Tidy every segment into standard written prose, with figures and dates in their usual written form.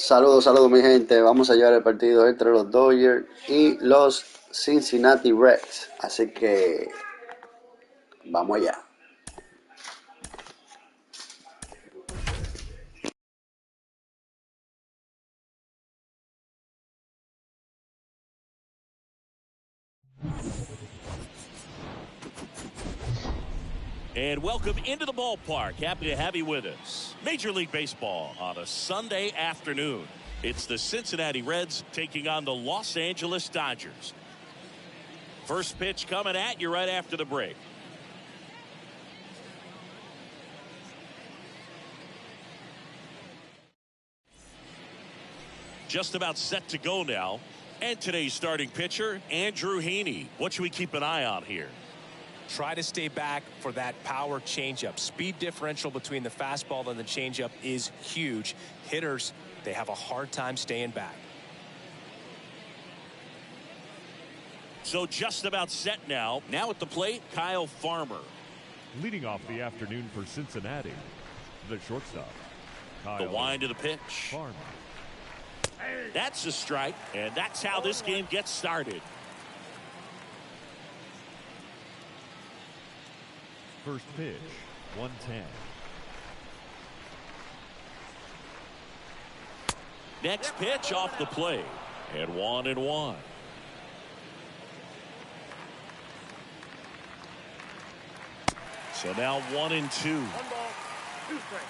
Saludos, saludos mi gente. Vamos a llevar el partido entre los Dodgers y los Cincinnati Reds. Así que vamos allá. And welcome into the ballpark. Happy to have you with us. Major League Baseball on a Sunday afternoon. It's the Cincinnati Reds taking on the Los Angeles Dodgers. First pitch coming at you right after the break. Just about set to go now. And today's starting pitcher, Andrew Heaney. What should we keep an eye on here? Try to stay back for that power changeup. Speed differential between the fastball and the changeup is huge. Hitters, they have a hard time staying back. So just about set now. Now at the plate, Kyle Farmer. Leading off the afternoon for Cincinnati, the shortstop. The wind of the pitch. Farmer. That's a strike, and that's how this game gets started. First pitch, 110. Next pitch off the plate, and 1-1. So now 1-2. 1 ball, 2 strikes.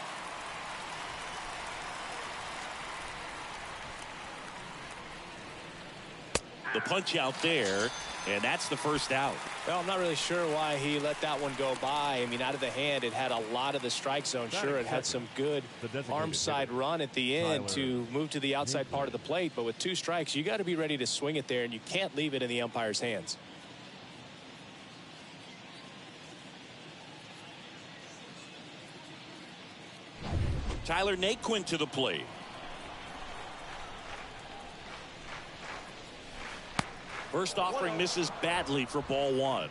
The punch out there, and that's the first out. Well, I'm not really sure why he let that one go by. I mean, out of the hand, it had a lot of the strike zone. Sure, it had some good arm side run at the end to move to the outside part of the plate, but with 2 strikes, you got to be ready to swing it there, and you can't leave it in the umpire's hands. Tyler Naquin to the plate. First offering misses badly for ball 1.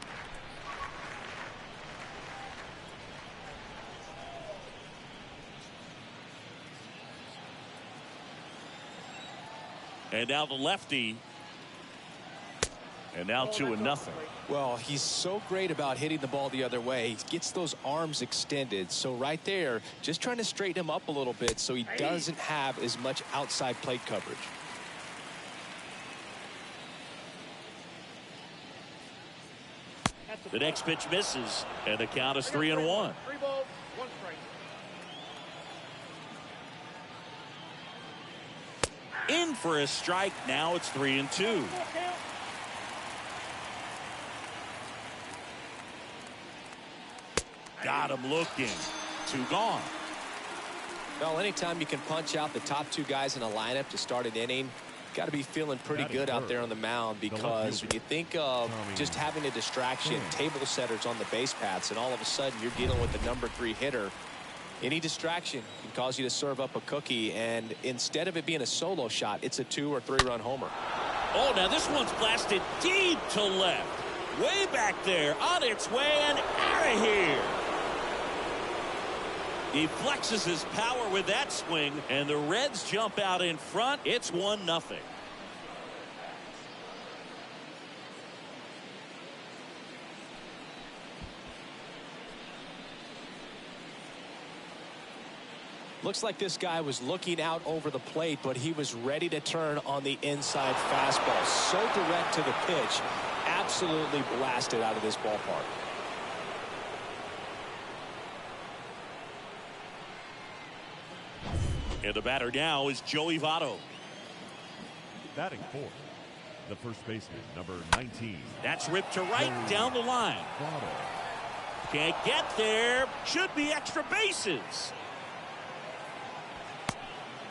And now the lefty. And now 2-0. Well, he's so great about hitting the ball the other way. He gets those arms extended. So right there, just trying to straighten him up a little bit so he doesn't have as much outside plate coverage. The next pitch misses, and the count is 3-1. 3 balls, 1 strike. In for a strike. Now it's 3-2. Got him looking. 2 gone. Well, anytime you can punch out the top 2 guys in a lineup to start an inning, got to be feeling pretty good out there on the mound, because when you think of just having a distraction, table setters on the base paths, and all of a sudden you're dealing with the number 3 hitter, any distraction can cause you to serve up a cookie, and instead of it being a solo shot, it's a 2 or 3 run homer. Oh, now this one's blasted deep to left. Way back there, on its way and out of here. He flexes his power with that swing, and the Reds jump out in front. It's 1-0. Looks like this guy was looking out over the plate, but he was ready to turn on the inside fastball. So direct to the pitch, absolutely blasted out of this ballpark. And the batter now is Joey Votto. Batting 4th, the first baseman, number 19. That's ripped to right down the line. Votto. Can't get there. Should be extra bases.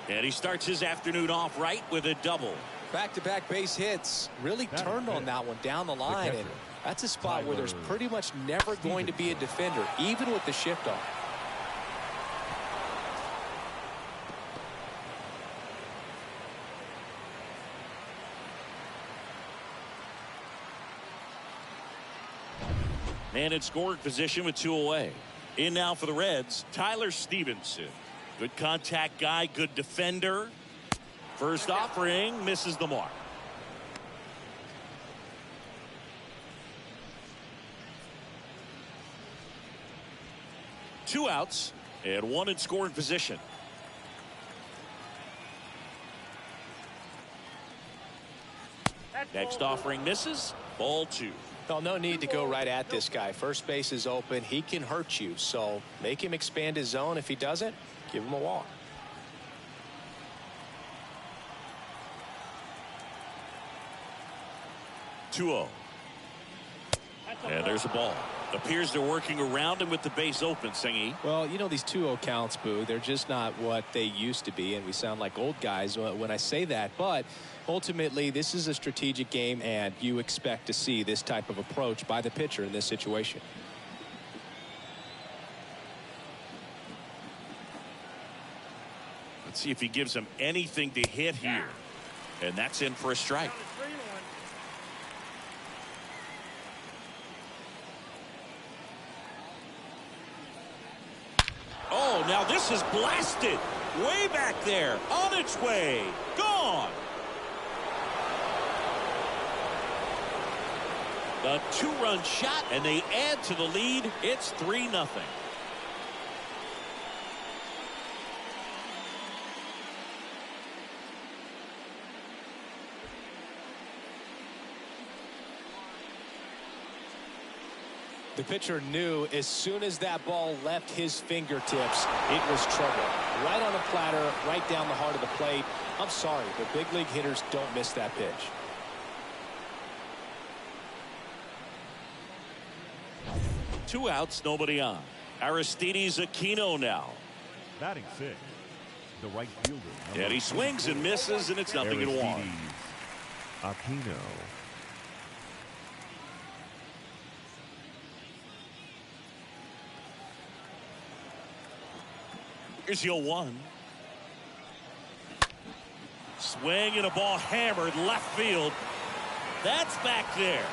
And he starts his afternoon off right with a double. Back-to-back base hits. Really turned on that one down the line. And that's a spot where there's pretty much never going to be a defender, even with the shift off. Man in scoring position with 2 away. In now for the Reds, Tyler Stevenson. Good contact guy, good defender. First offering misses the mark. Two outs and one in scoring position. Next offering misses. Ball two. Well, no need to go right at this guy. First base is open. He can hurt you. So make him expand his zone. If he doesn't, give him a walk. Two-0. And there's a ball. Appears they're working around him with the base open, Singy. Well, you know, these 2-0 counts, Boo, they're just not what they used to be, and we sound like old guys when I say that. But ultimately, this is a strategic game, and you expect to see this type of approach by the pitcher in this situation. Let's see if he gives him anything to hit here. And that's in for a strike. Oh, now this is blasted. Way back there. On its way. Gone. A two-run shot, and they add to the lead. It's 3-0. The pitcher knew as soon as that ball left his fingertips, it was trouble. Right on a platter, right down the heart of the plate. I'm sorry, but big league hitters don't miss that pitch. Two outs, nobody on. Aristides Aquino now. Batting six, the right fielder. And he swings and misses, and it's 0-1. Aquino. Here's 0-1. Swing and a ball hammered left field. That's back there.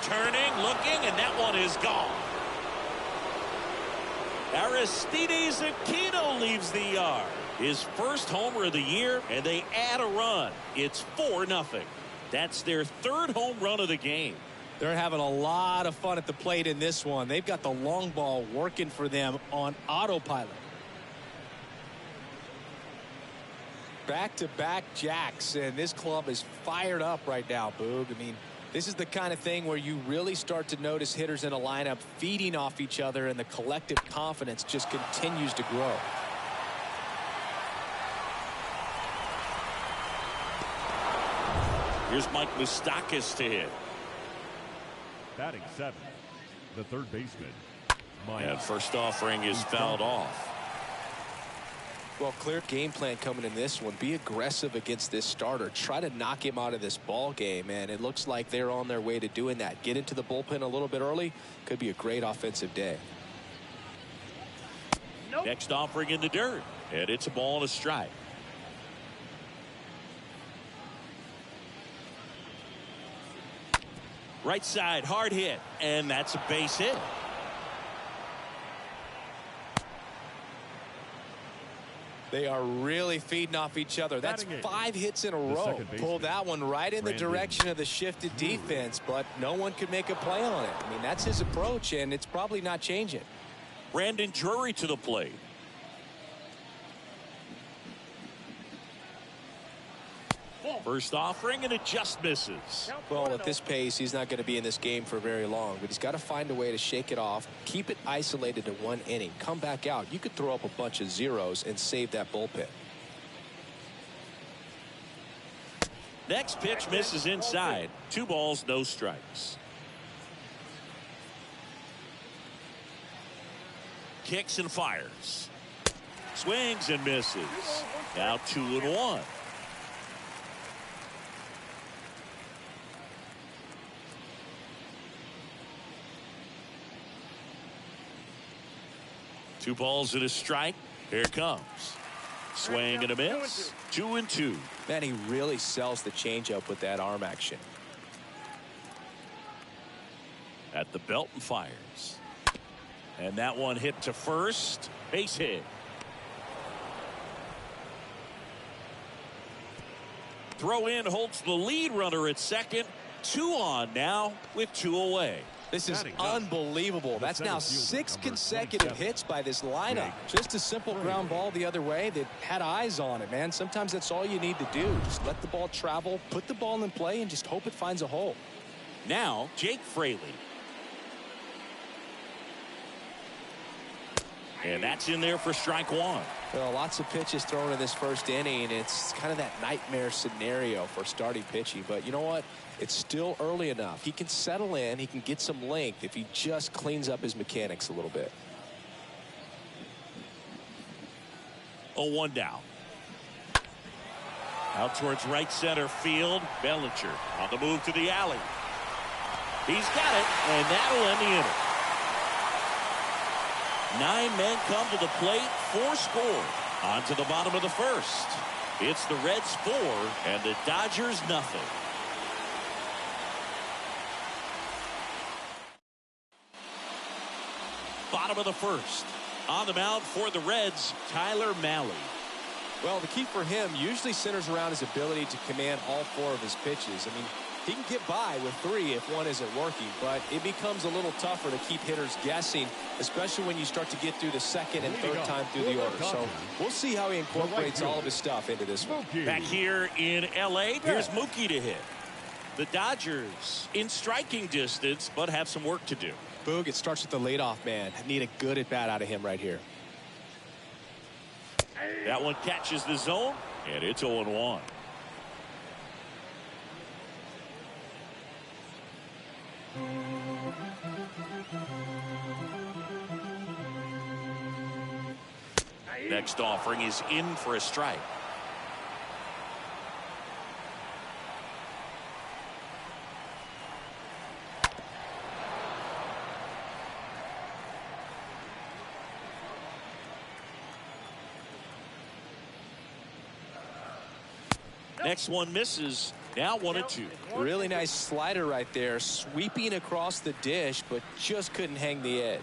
Turning, looking, and that one is gone. Aristides Aquino leaves the yard. His first homer of the year, and they add a run. It's 4-0. That's their third home run of the game. They're having a lot of fun at the plate in this one. They've got the long ball working for them on autopilot. Back-to-back jacks, and this club is fired up right now, Boog. I mean, this is the kind of thing where you really start to notice hitters in a lineup feeding off each other, and the collective confidence just continues to grow. Here's Mike Moustakas to hit. Batting seven, the third baseman. And first offering is fouled off. Well, clear game plan coming in this one. Be aggressive against this starter. Try to knock him out of this ball game, and it looks like they're on their way to doing that. Get into the bullpen a little bit early. Could be a great offensive day. Nope. Next offering in the dirt, and it's a ball and a strike. Right side, hard hit, and that's a base hit. They are really feeding off each other. That's 5 hits in a row. Pulled that one right in the direction of the shifted defense, but no one could make a play on it. I mean, that's his approach, and it's probably not changing. Brandon Drury to the plate. First offering, and it just misses. Well, at this pace, he's not going to be in this game for very long, but he's got to find a way to shake it off, keep it isolated to 1 inning, come back out. You could throw up a bunch of zeros and save that bullpen. Next pitch misses inside. 2 balls, no strikes. Kicks and fires. Swings and misses. Now 2-1. Two balls and a strike. Here it comes. Swing and a miss. 2-2. Man, he really sells the changeup with that arm action. At the belt and fires. And that one hit to first. Base hit. throw in holds the lead runner at second. 2 on now with 2 away. This is unbelievable. That's now 6 consecutive hits by this lineup. Just a simple ground ball the other way that had eyes on it, man. Sometimes that's all you need to do. Just let the ball travel, put the ball in play, and just hope it finds a hole. Now, Jake Fraley. And that's in there for strike 1. Well, lots of pitches thrown in this first inning. It's kind of that nightmare scenario for starting pitching. But you know what? It's still early enough. He can settle in. He can get some length if he just cleans up his mechanics a little bit. 0-1 down. Out towards right center field. Bellinger on the move to the alley. He's got it, and that'll end the inning. 9 men come to the plate, 4 score. On to the bottom of the first. It's the Reds 4 and the Dodgers nothing. Bottom of the first. On the mound for the Reds, Tyler Mahle. Well, the key for him usually centers around his ability to command all 4 of his pitches. I mean, he can get by with 3 if one isn't working, but it becomes a little tougher to keep hitters guessing, especially when you start to get through the second and third time through the order. So we'll see how he incorporates all of his stuff into this one. Back here in L.A., here's Mookie to hit. The Dodgers in striking distance, but have some work to do. Boog, it starts with the leadoff man. Need a good at-bat out of him right here. That one catches the zone, and it's 0-1. Next offering is in for a strike. Next one misses. Now 1-2. Really nice slider right there, sweeping across the dish, but just couldn't hang the edge.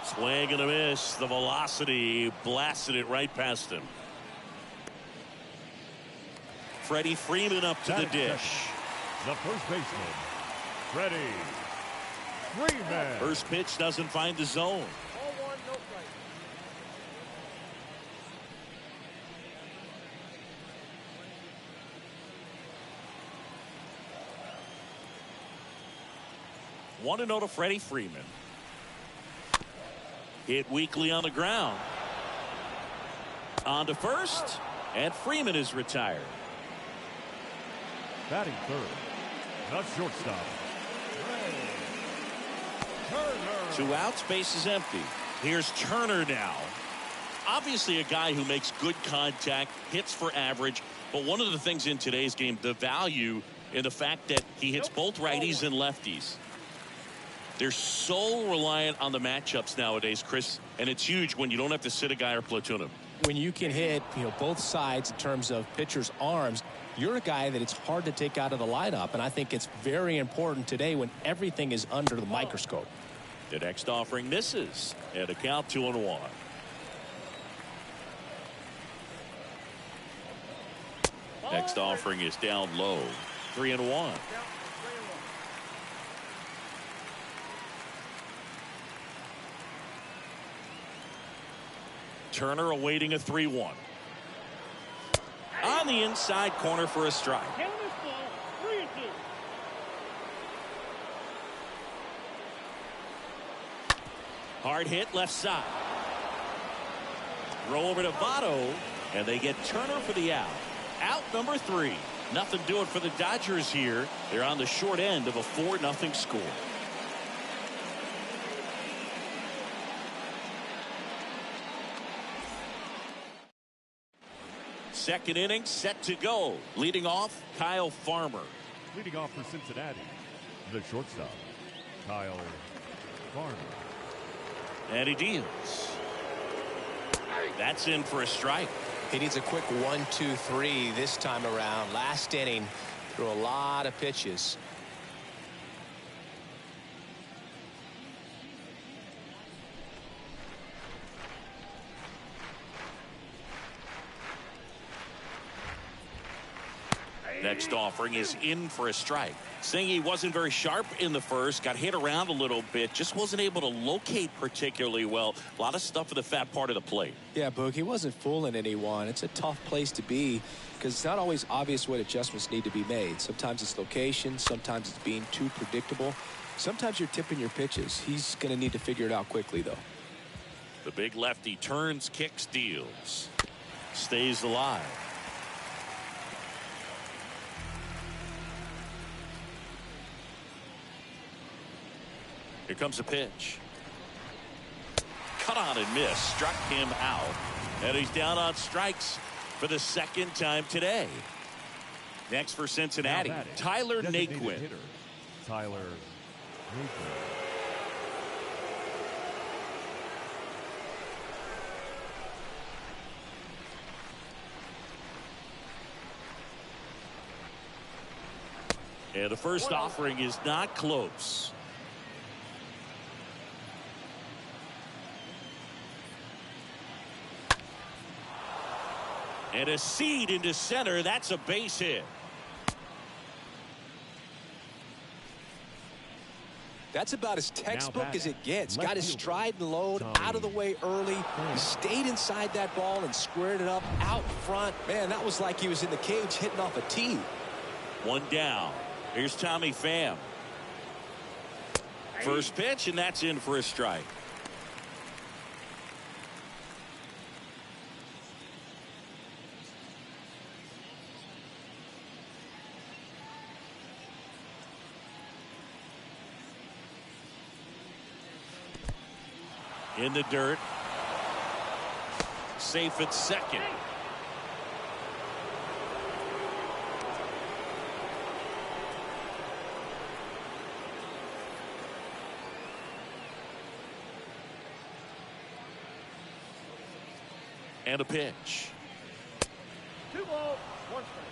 Swing and a miss. The velocity blasted it right past him. Freddie Freeman up to the dish. The first baseman, Freddie Freeman. First pitch doesn't find the zone. 0-1, no strike. One to 0 to Freddie Freeman. Hit weakly on the ground. On to first, and Freeman is retired. Batting third, the shortstop, Turner. 2 outs, base is empty. Here's Turner now. Obviously a guy who makes good contact, hits for average, but one of the things in today's game, the value in the fact that he hits both righties and lefties. They're so reliant on the matchups nowadays, Chris, and it's huge when you don't have to sit a guy or platoon him. When you can hit, both sides in terms of pitchers' arms, you're a guy that it's hard to take out of the lineup, and I think it's very important today when everything is under the microscope. The next offering misses, and a count 2-1. Next offering is down low, 3-1. Turner awaiting a 3-1. On the inside corner for a strike. Count this ball, 3-2. Hard hit left side. Throw over to Votto, and they get Turner for the out. Out number 3. Nothing doing for the Dodgers here. They're on the short end of a 4-0 score. Second inning set to go. Leading off, Kyle Farmer. Leading off for Cincinnati, the shortstop, Kyle Farmer. And he deals. That's in for a strike. He needs a quick 1-2-3 this time around. Last inning, threw a lot of pitches. Next offering is in for a strike. Saying he wasn't very sharp in the first, got hit around a little bit, just wasn't able to locate particularly well. A lot of stuff for the fat part of the plate. Yeah, Boog, he wasn't fooling anyone. It's a tough place to be because it's not always obvious what adjustments need to be made. Sometimes it's location, sometimes it's being too predictable. Sometimes you're tipping your pitches. He's going to need to figure it out quickly, though. The big lefty turns, kicks, deals. Stays alive. Here comes a pitch. Cut on and miss. Struck him out. And he's down on strikes for the second time today. Next for Cincinnati, Tyler Naquin. Tyler Naquin. And the first offering is not close. And a seed into center. That's a base hit. That's about as textbook as it gets. Got his stride and load out of the way early. He stayed inside that ball and squared it up out front. Man, that was like he was in the cage hitting off a tee. One down. Here's Tommy Pham. First pitch, and that's in for a strike. In the dirt. Safe at second. And a pitch. 2 balls, 1 strike.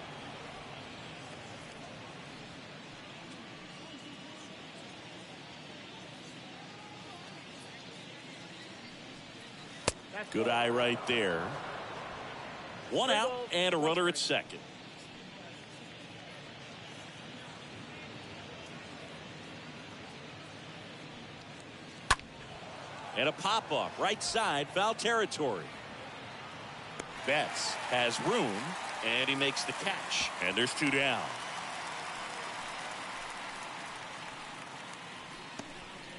Good eye right there. One out and a runner at second. And a pop-up right side, foul territory. Betts has room, and he makes the catch. And there's 2 down.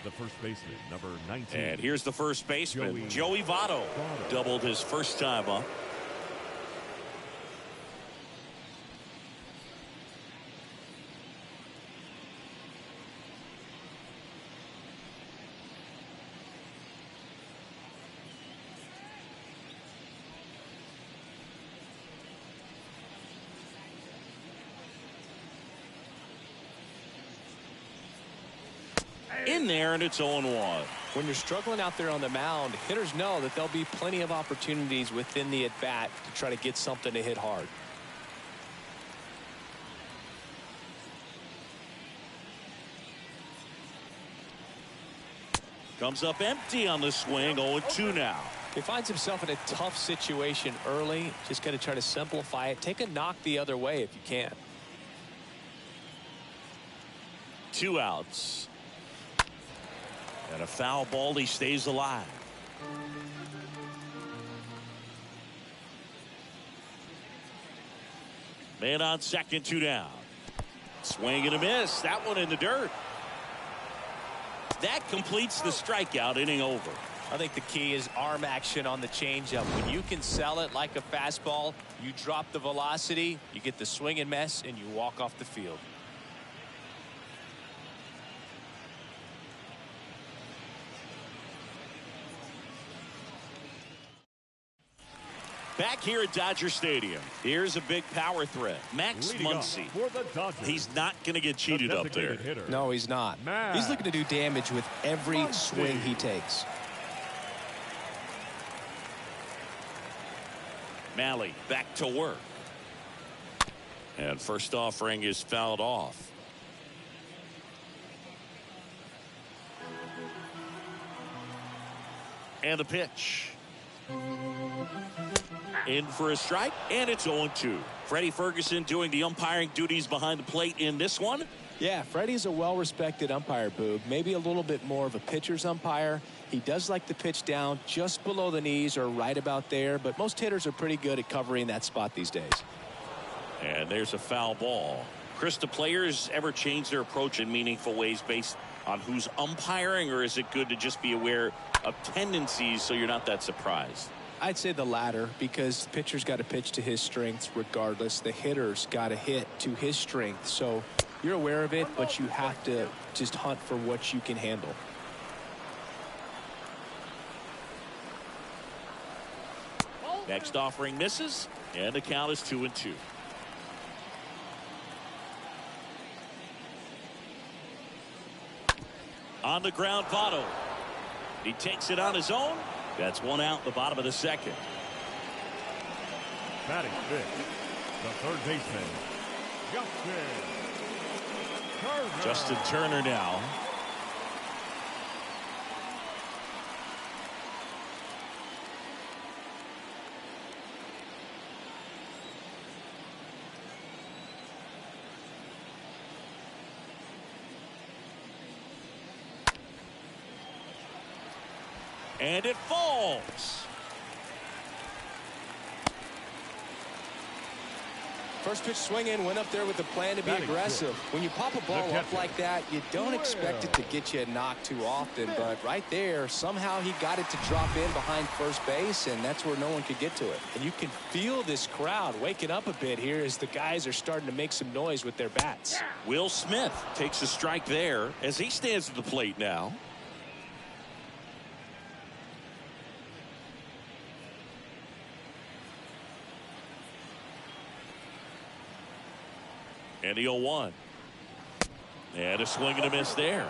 The first baseman, number 19. And here's the first baseman, Joey Votto. Doubled his first time up. In there, and it's 0-1. When you're struggling out there on the mound, hitters know that there'll be plenty of opportunities within the at-bat to try to get something to hit hard. Comes up empty on the swing. 0-2 now. He finds himself in a tough situation early. Just got to try to simplify it. Take a knock the other way if you can. 2 outs. And a foul ball. He stays alive. Man on second, 2 down. Swing and a miss. That one in the dirt. That completes the strikeout. Inning over. I think the key is arm action on the changeup. When you can sell it like a fastball, you drop the velocity, you get the swing and miss, and you walk off the field. Back here at Dodger Stadium, here's a big power threat. Max Muncy. He's not going to get cheated up there. No, he's not. He's looking to do damage with every swing he takes. Malley back to work. And first offering is fouled off. And the pitch. In for a strike, and it's 0-2. Freddie Ferguson doing the umpiring duties behind the plate in this one. Yeah, Freddie's a well-respected umpire, Boog. Maybe a little bit more of a pitcher's umpire. He does like the pitch down just below the knees or right about there, but most hitters are pretty good at covering that spot these days. And there's a foul ball. Chris, do players ever change their approach in meaningful ways based on who's umpiring, or is it good to just be aware of tendencies so you're not that surprised? I'd say the latter, because the pitcher's got to pitch to his strengths regardless. The hitter's got to hit to his strength. So you're aware of it, but you have to just hunt for what you can handle. Next offering misses, and the count is 2-2. On the ground, Votto. He takes it on his own. That's one out in the bottom of the second. Batting fifth, the third baseman, Justin Turner now. And it falls. First pitch swinging, went up there with the plan to be aggressive. When you pop a ball up like that, you don't expect it to get you a knock too often, but right there, somehow he got it to drop in behind first base, and that's where no one could get to it. And you can feel this crowd waking up a bit here as the guys are starting to make some noise with their bats. Will Smith takes a strike there as he stands at the plate now. And the 0-1. And a swing and a miss there.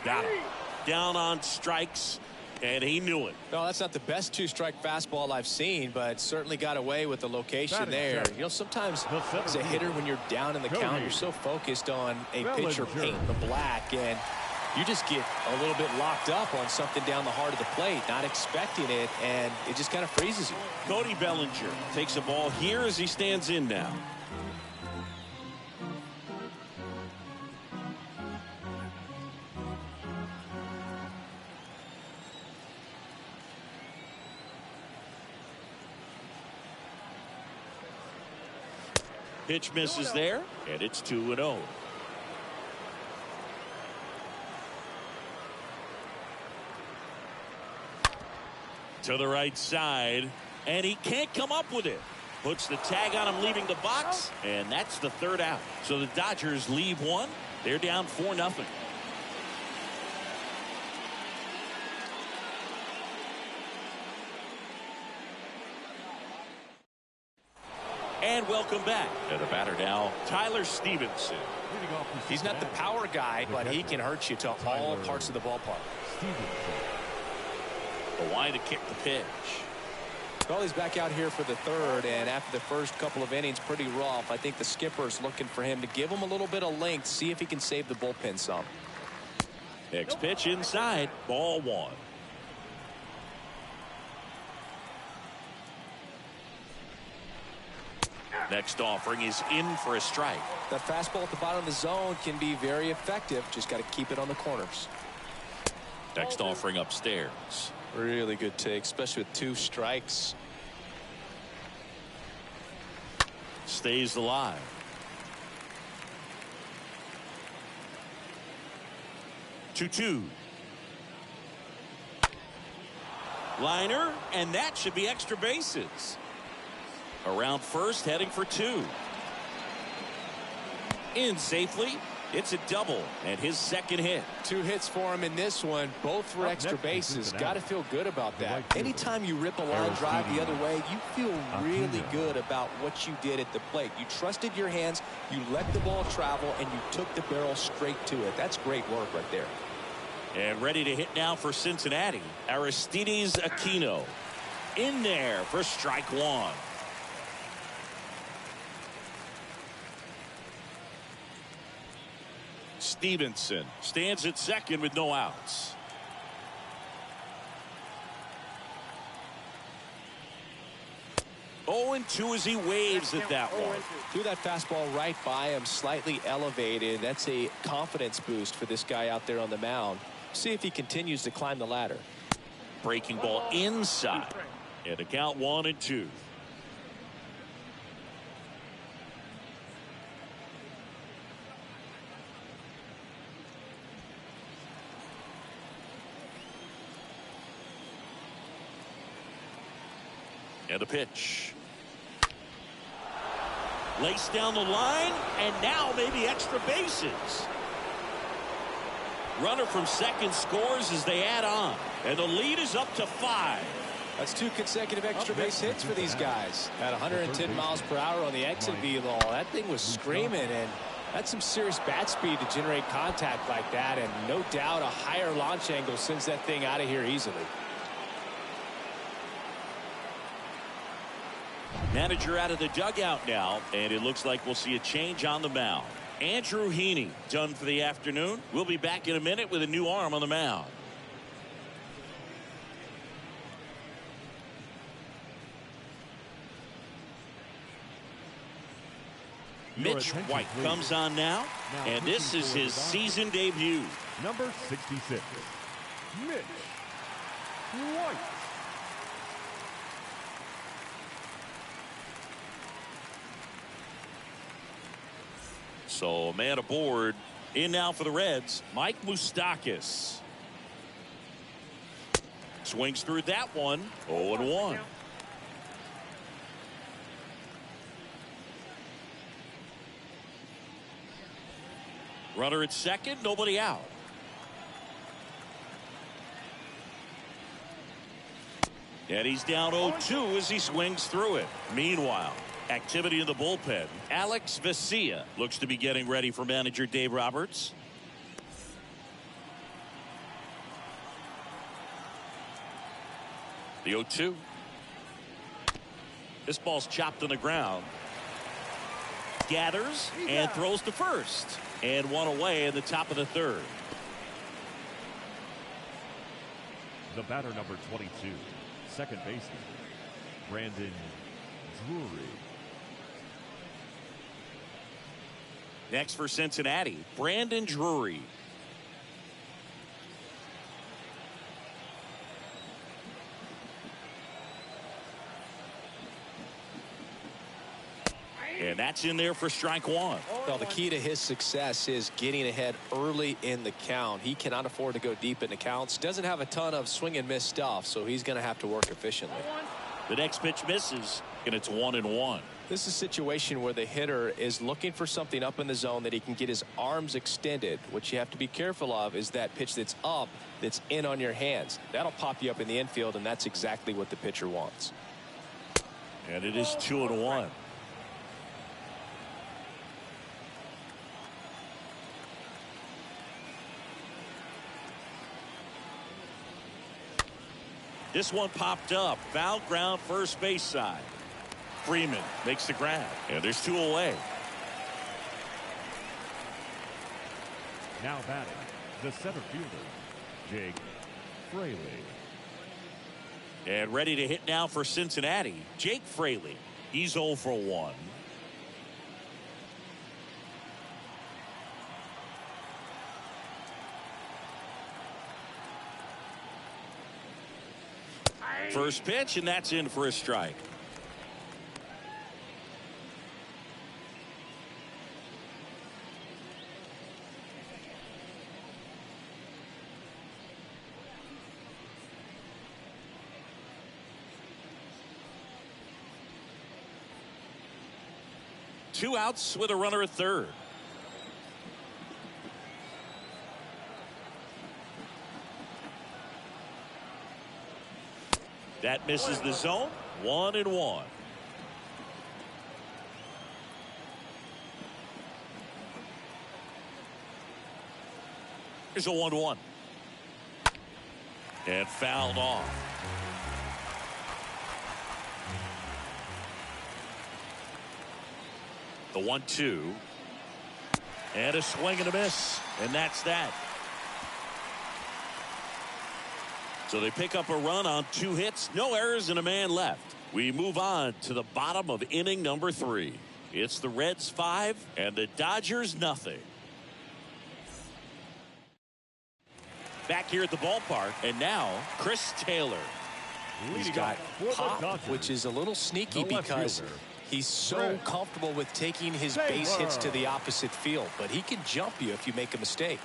Got him. Down on strikes, and he knew it. No, that's not the best two-strike fastball I've seen, but certainly got away with the location there. You know, sometimes as a hitter, when you're down in the count, you're so focused on a pitcher painting the black, and you just get a little bit locked up on something down the heart of the plate, not expecting it, and it just kind of freezes you. Cody Bellinger takes a ball here as he stands in now. Pitch misses there, and it's 2-0. To the right side, and he can't come up with it. Puts the tag on him leaving the box, and that's the third out. So the Dodgers leave one. They're down 4-0. And welcome back. And the batter now, Tyler Stevenson. He's not the power guy, but he can hurt you to all parts of the ballpark. The line to kick the pitch. Well, he's back out here for the third, and after the first couple of innings, pretty rough. I think the skipper's looking for him to give him a little bit of length, see if he can save the bullpen some. Next pitch inside, ball one. Next offering is in for a strike. That fastball at the bottom of the zone can be very effective. Just got to keep it on the corners. Next offering upstairs. Really good take, especially with two strikes. Stays alive. Two. Liner, and that should be extra bases. Around first, heading for two. In safely. It's a double and his second hit. 2 hits for him in this one, both for extra bases. Got to feel good about that. Anytime you rip a line drive the other way, you feel really good about what you did at the plate. You trusted your hands, you let the ball travel, and you took the barrel straight to it. That's great work right there. And ready to hit now for Cincinnati, Aristides Aquino. In there for strike one. Stevenson stands at second with no outs. Oh, 0-2 as he waves at that one. Threw that fastball right by him, slightly elevated. That's a confidence boost for this guy out there on the mound. See if he continues to climb the ladder. Breaking ball inside. And a count 1-2. And a pitch. Laced down the line, and now maybe extra bases. Runner from second scores as they add on, and the lead is up to 5. That's 2 consecutive extra base hits for these guys. At 110 miles per hour on the exit velo, that thing was screaming, and that's some serious bat speed to generate contact like that, and no doubt a higher launch angle sends that thing out of here easily. Manager out of the dugout now, and it looks like we'll see a change on the mound. Andrew Heaney done for the afternoon. We'll be back in a minute with a new arm on the mound. Mitch White comes on now, and this is his season debut. Number 66, Mitch White. So a man aboard. In now for the Reds, Mike Moustakas. Swings through that one. 0-1. Runner at second, nobody out. And he's down 0-2 as he swings through it. Meanwhile, activity in the bullpen. Alex Vesia looks to be getting ready for manager Dave Roberts. The 0-2. This ball's chopped on the ground. Gathers and throws to first. And one away in the top of the third. The batter, number 22, second baseman, Brandon Drury. Next for Cincinnati, Brandon Drury. And that's in there for strike one. Well, the key to his success is getting ahead early in the count. He cannot afford to go deep in the counts. Doesn't have a ton of swing and miss stuff, so he's going to have to work efficiently. The next pitch misses, and it's 1-1. This is a situation where the hitter is looking for something up in the zone that he can get his arms extended. What you have to be careful of is that pitch that's up, that's in on your hands. That'll pop you up in the infield, and that's exactly what the pitcher wants. And it is 2-1. This one popped up. Foul ground, first base side. Freeman makes the grab. And there's 2 away. Now batting, the center fielder, Jake Fraley. And ready to hit now for Cincinnati, Jake Fraley. He's 0 for 1. First pitch, and that's in for a strike. Two outs with a runner at third. That misses the zone. 1-1. Here's a 1-1. And fouled off. The 1-2. And a swing and a miss. And that's that. So they pick up a run on 2 hits, no errors, and a man left. We move on to the bottom of inning number 3. It's the Reds 5 and the Dodgers nothing. Back here at the ballpark, and now Chris Taylor. He's got pop, which is a little sneaky because he's so comfortable with taking his base hits to the opposite field, but he can jump you if you make a mistake.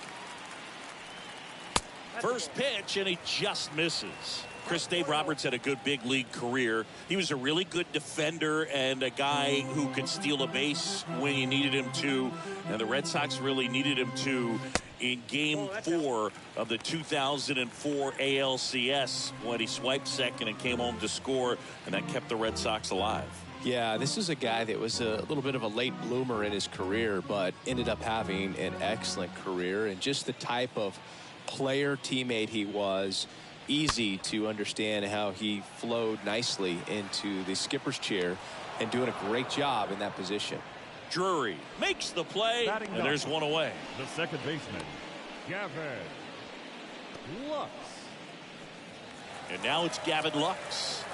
First pitch, and he just misses. Chris Dave Roberts had a good big league career. He was a really good defender and a guy who could steal a base when you needed him to, and the Red Sox really needed him to in Game 4 of the 2004 ALCS when he swiped second and came home to score, and that kept the Red Sox alive. Yeah, this is a guy that was a little bit of a late bloomer in his career, but ended up having an excellent career, and just the type of player teammate he was. Easy to understand how he flowed nicely into the skipper's chair and doing a great job in that position. Drury makes the play, and there's one away. The second baseman, Gavin Lux. And now it's Gavin Lux.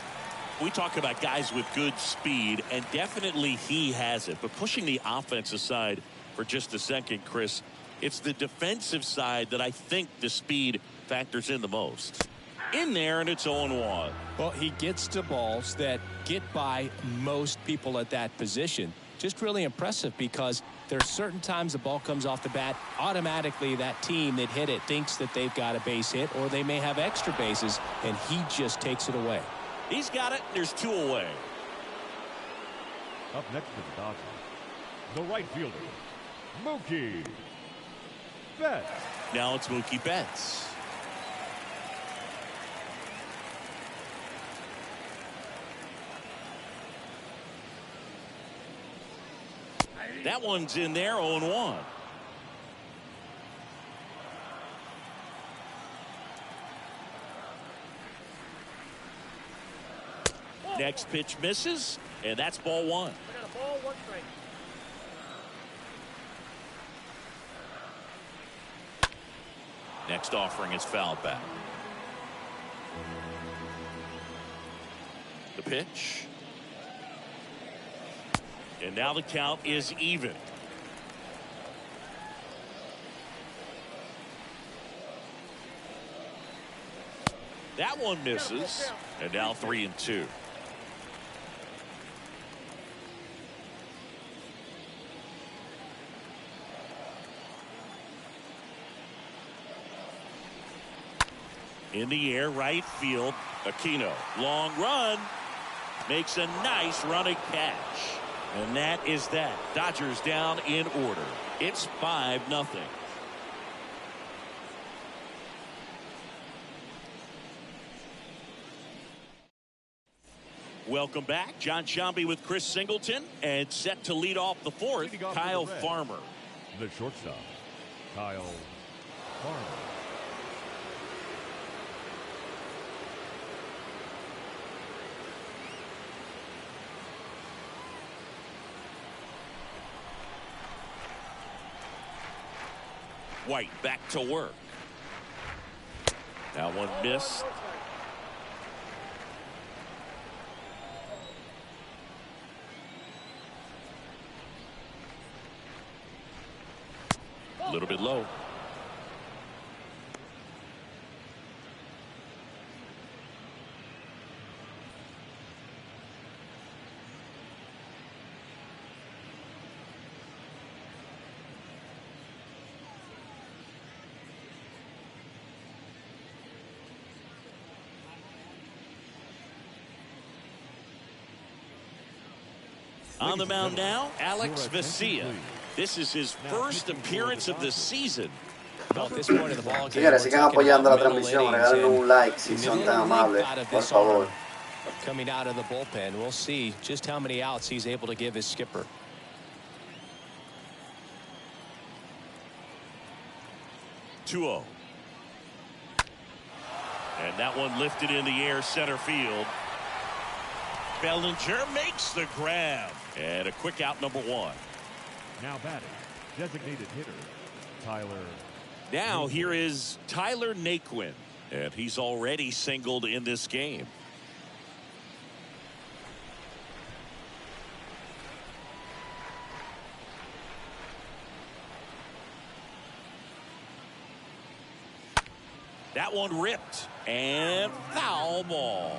We talk about guys with good speed, and definitely he has it. But pushing the offense aside for just a second, Chris, it's the defensive side that I think the speed factors in the most. In there, and it's 0-1. Well, he gets to balls that get by most people at that position. Just really impressive because there are certain times the ball comes off the bat, automatically that team that hit it thinks that they've got a base hit, or they may have extra bases, and he just takes it away. He's got it. There's 2 away. Up next for the Dodgers, the right fielder, Mookie Betts. Now it's Mookie Betts. That one's in there, 0-1. Next pitch misses, and that's ball 1. We got a ball, 1 strike. Next offering is fouled back. The pitch. And now the count is even. That one misses. And now 3-2. In the air, right field. Aquino, long run. Makes a nice running catch. And that is that. Dodgers down in order. It's 5-0. Welcome back. John Sciambi with Chris Singleton, and set to lead off the 4th, Kyle Farmer. The shortstop, Kyle Farmer. White back to work. That one missed. A little bit low. On the mound now, Alex Vesia. This is his first appearance of the season. Señores, sigan apoyando la transmisión, regalen un like si son tan amables, por favor. Coming out of the bullpen, we'll see just how many outs he's able to give his skipper. (2-0). And that one lifted in the air, center field. Bellinger makes the grab. And a quick out, number 1. Now batting, Designated hitter, Tyler. Now here is Tyler Naquin, and he's already singled in this game. That one ripped, and foul ball.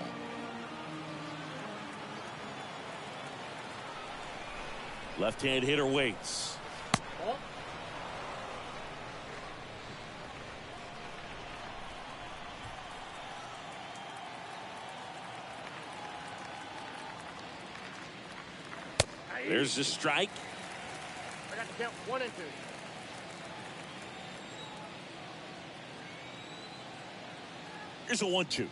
Left-hand hitter waits. There's the strike. I got to count 1 and 2. Here's a 1-2.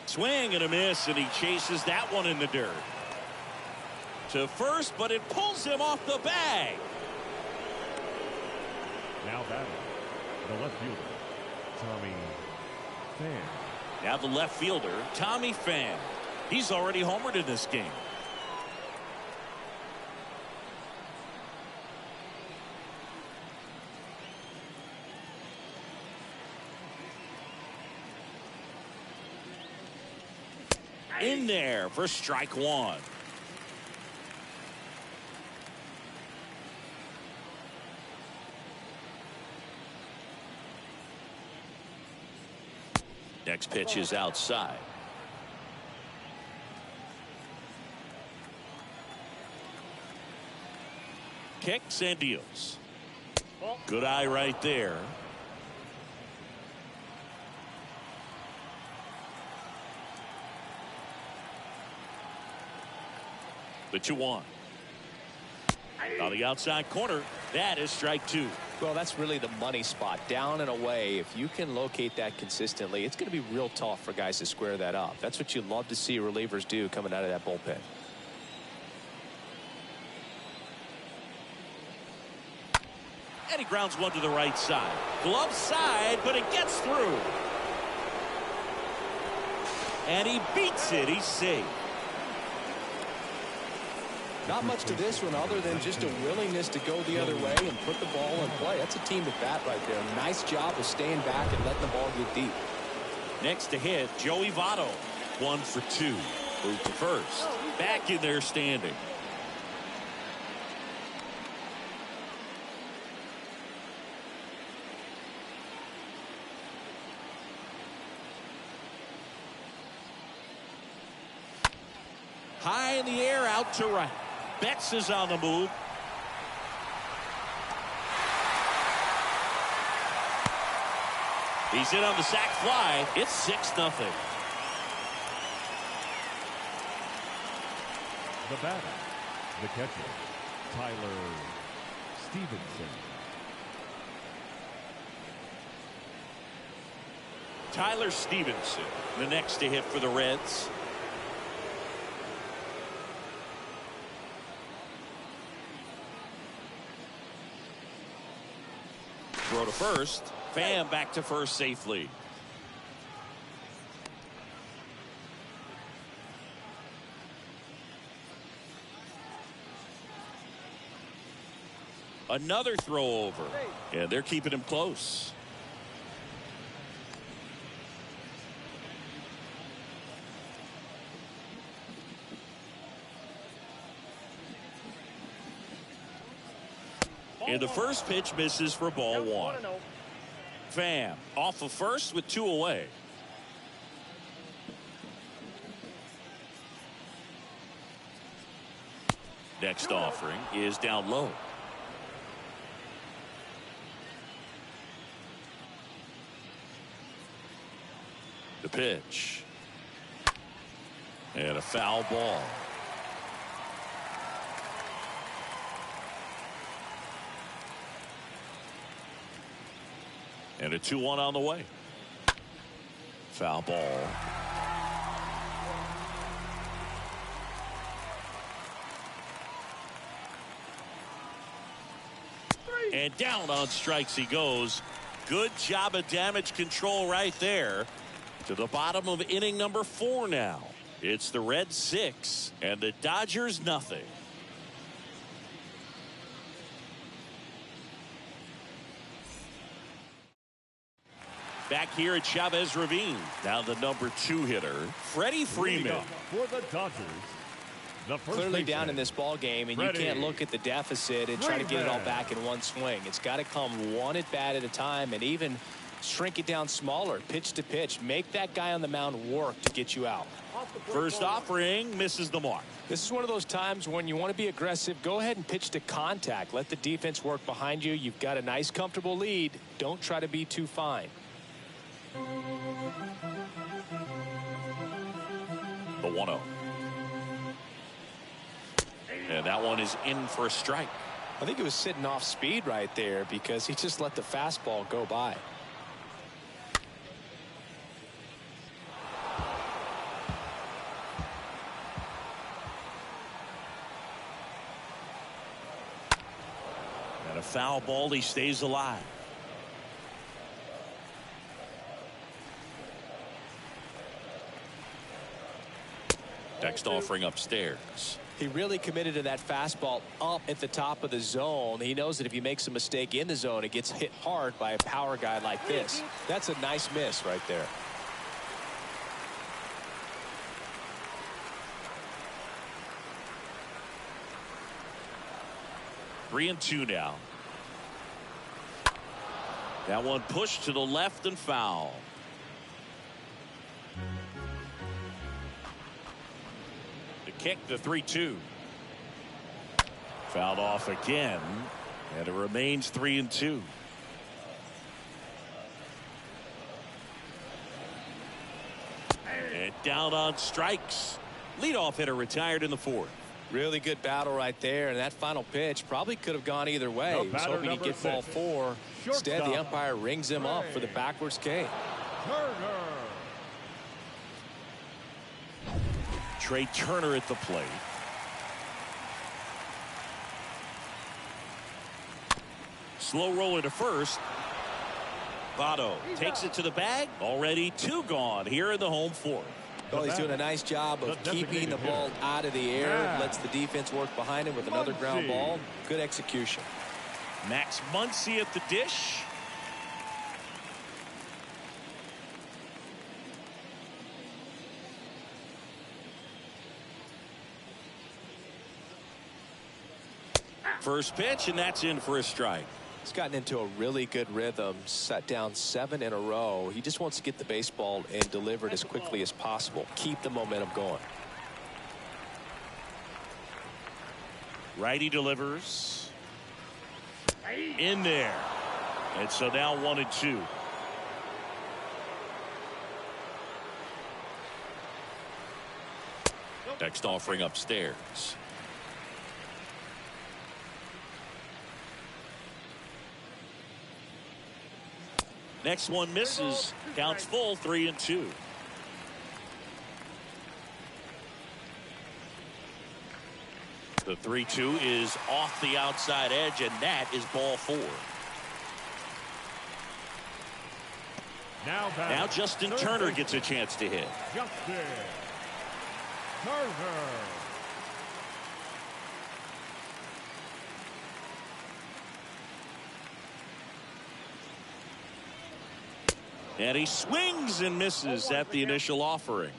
Swing and a miss, and he chases that one in the dirt. To first, but it pulls him off the bag. Now batting, the left fielder, Tommy Pham. Now the left fielder, Tommy Pham. He's already homered in this game. In there for strike 1. Next pitch is outside. Kicks and deals. Good eye right there. The 2-1. On the outside corner, that is strike 2. Well, that's really the money spot, down and away. If you can locate that consistently, it's going to be real tough for guys to square that up. That's what you love to see relievers do coming out of that bullpen. And he grounds one to the right side. Glove side, but it gets through. And he beats it. He's safe. Not much to this one other than just a willingness to go the other way and put the ball in play. That's a team at bat right there. Nice job of staying back and letting the ball get deep. Next to hit, Joey Votto. 1 for 2. Moved to first. Back in there standing. High in the air, out to right. Betts is on the move. He's in on the sac fly. It's 6-0. The batter, the catcher, Tyler Stevenson. Tyler Stevenson, the next to hit for the Reds. Throw to first. Pham back to first safely. Another throw over. And they're keeping him close. And the first pitch misses for ball 1. Pham off of first with 2 away. Next offering is down low. The pitch. And a foul ball. And a 2-1 on the way. Foul ball. And down on strikes he goes. Good job of damage control right there. To the bottom of inning number 4 now. It's the Reds 6 and the Dodgers nothing. Back here at Chavez Ravine. Now the #2 hitter, Freddie Freeman. For the Dodgers, the first Clearly baseman, down in this ball game, and you can't look at the deficit and try to get it all back in one swing. It's got to come one at bat at a time, and even shrink it down smaller, pitch to pitch. Make that guy on the mound work to get you out. First offering misses the mark. This is one of those times when you want to be aggressive. Go ahead and pitch to contact. Let the defense work behind you. You've got a nice, comfortable lead. Don't try to be too fine. The 1-0. And that one is in for a strike. I think it was sitting off speed right there because he just let the fastball go by. And a foul ball, he stays alive. Next offering upstairs. He really committed to that fastball up at the top of the zone. He knows that if he makes a mistake in the zone, it gets hit hard by a power guy like this. That's a nice miss right there. Three and two now. That one pushed to the left and foul. The kick, the 3-2. Fouled off again, and it remains 3 and 2. And down on strikes. Leadoff hitter retired in the 4th. Really good battle right there, and that final pitch probably could have gone either way. He was hoping he'd get ball 4. Instead, the umpire rings him up for the backwards K. Trey Turner at the plate. Slow roller to first. Votto takes it to the bag. Already 2 gone here in the home 4th. Well, he's doing a nice job of keeping the ball out of the air. Lets the defense work behind him with another ground ball. Good execution. Max Muncy at the dish. First pitch, and that's in for a strike. He's gotten into a really good rhythm, set down 7 in a row. He just wants to get the baseball and deliver it as quickly as possible. Keep the momentum going. Righty delivers. In there. And so now 1 and 2. Next offering upstairs. Next one misses. Counts full, 3 and 2. The 3-2 is off the outside edge, and that is ball 4. Now Justin Turner gets a chance to hit. Justin Turner. And he swings and misses at the initial offering.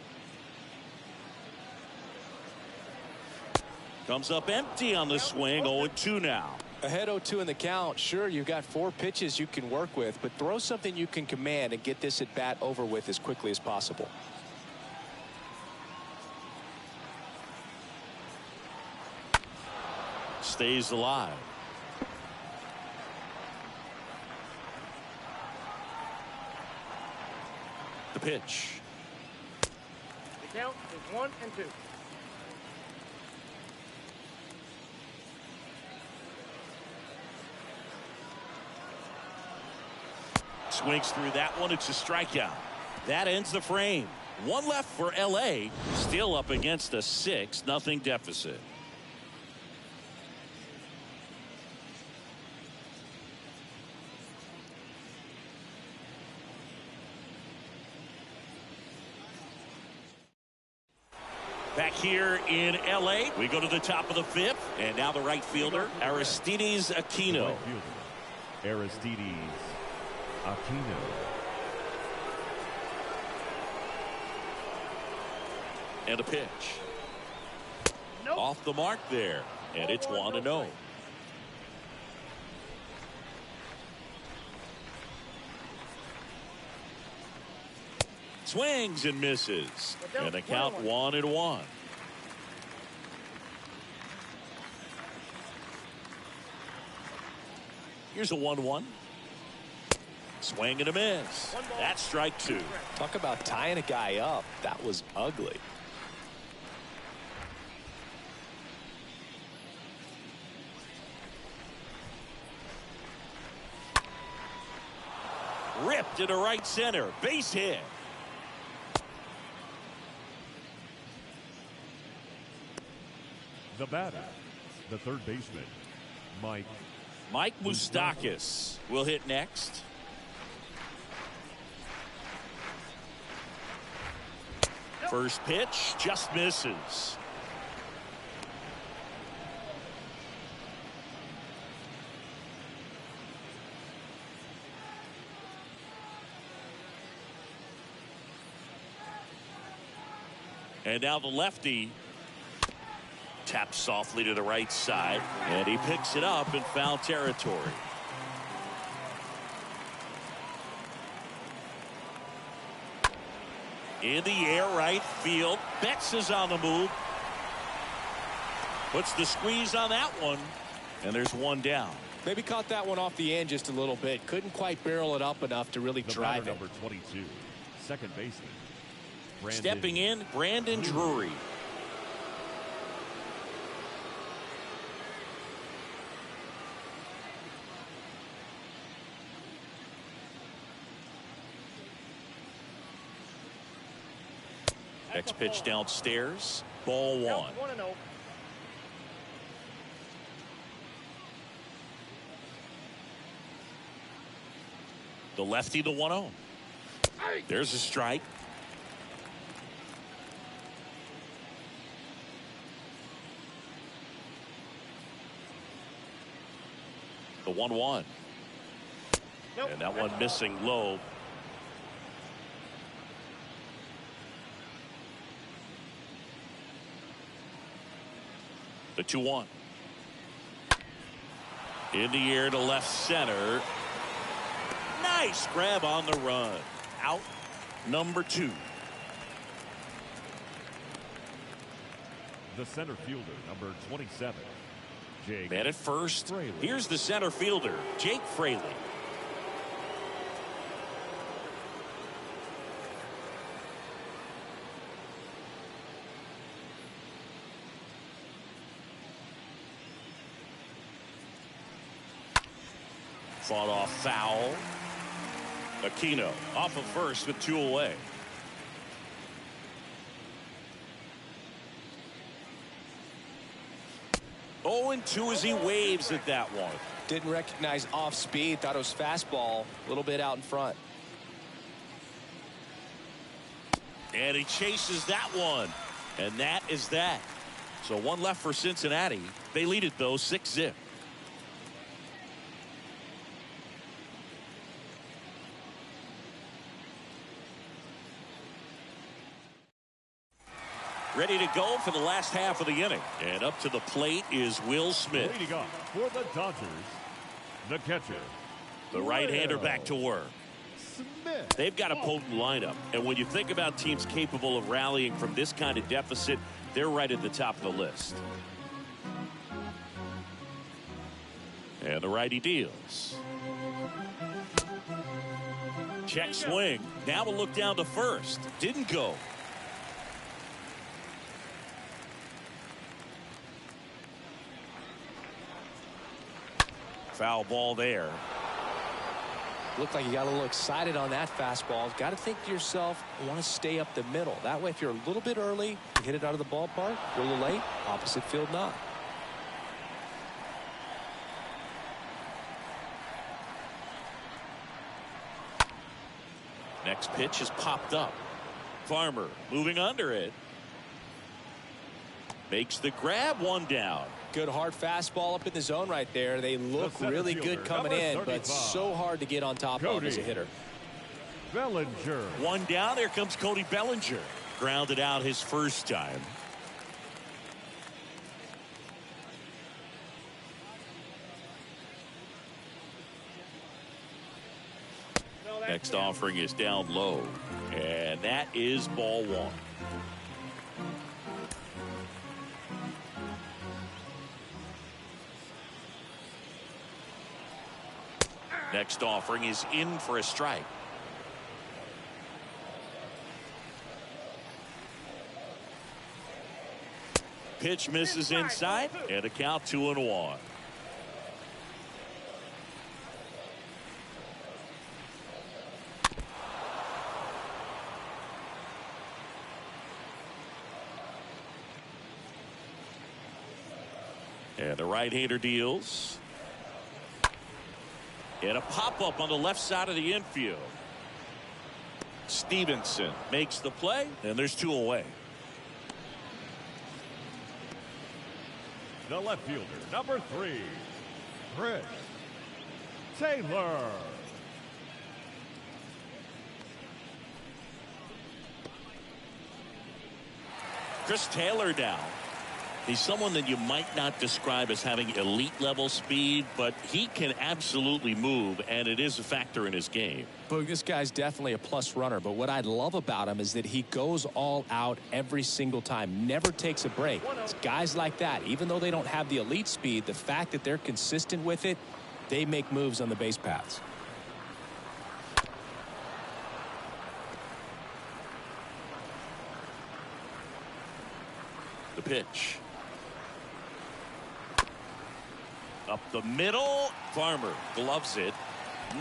Comes up empty on the swing. 0-2 now. Ahead 0-2 in the count. Sure, you've got 4 pitches you can work with, but throw something you can command and get this at bat over with as quickly as possible. Stays alive. The pitch. The count is 1 and 2. Swings through that one. It's a strikeout. That ends the frame. 1 left for LA. Still up against a 6-0 deficit. Back here in LA, we go to the top of the 5th, and now the right fielder, Aristides Aquino. Aristides Aquino. And a pitch. Off the mark there. And it's 1-0. Swings and misses. And the count 1-1. Here's a 1-1. Swing and a miss. That's strike 2. Talk about tying a guy up. That was ugly. Ripped into right center. Base hit. The batter, the third baseman, Mike Moustakas will hit next. First pitch just misses. And now the lefty taps softly to the right side, and he picks it up in foul territory. In the air, right field. Betts is on the move. Puts the squeeze on that one, and there's one down. Maybe caught that one off the end just a little bit. Couldn't quite barrel it up enough to really drive it. Number 22, second baseman. Stepping in, Brandon Drury. Next pitch downstairs. Ball 1. 1-0. The lefty, the 1-0. There's a strike. The 1-1. Nope. And that one missing low. The 2-1. In the air to left center. Nice grab on the run. Out number 2. The center fielder, number 27. Jake. Man at first. Fraley. Here's the center fielder, Jake Fraley. Fought off foul. Aquino off of first with 2 away. Oh, and 2 as he waves at that one. Didn't recognize off speed. Thought it was fastball. A little bit out in front. And he chases that one. And that is that. So 1 left for Cincinnati. They lead it, though, 6-0. Ready to go for the last half of the inning. And up to the plate is Will Smith. Leading up for the Dodgers, the catcher. The right-hander back to work. Smith. They've got a potent lineup. And when you think about teams capable of rallying from this kind of deficit, they're right at the top of the list. And the righty deals. Check swing. Now we'll look down to first. Didn't go. Foul ball there. Looked like you got a little excited on that fastball. Got to think to yourself, I want to stay up the middle. That way, if you're a little bit early, you hit it out of the ballpark. You're a little late, opposite field not. Next pitch is popped up. Farmer moving under it. Makes the grab, 1 down. Good hard fastball up in the zone right there. They look really good coming in, but so hard to get on top of as a hitter. Bellinger. 1 down. Here comes Cody Bellinger. grounded out his first time. Next offering is down low, and that is ball one. Next offering is in for a strike. Pitch misses inside, and a count 2-1. And the right-hander deals. And a pop-up on the left side of the infield. Stevenson makes the play, and there's 2 away. The left fielder, number 3, Chris Taylor. Chris Taylor now. He's someone that you might not describe as having elite level speed, but he can absolutely move, and it is a factor in his game. Boog, this guy's definitely a plus runner, but what I love about him is that he goes all out every single time, never takes a break. It's guys like that, even though they don't have the elite speed, the fact that they're consistent with it, they make moves on the base paths. The pitch. Up the middle. Farmer gloves it.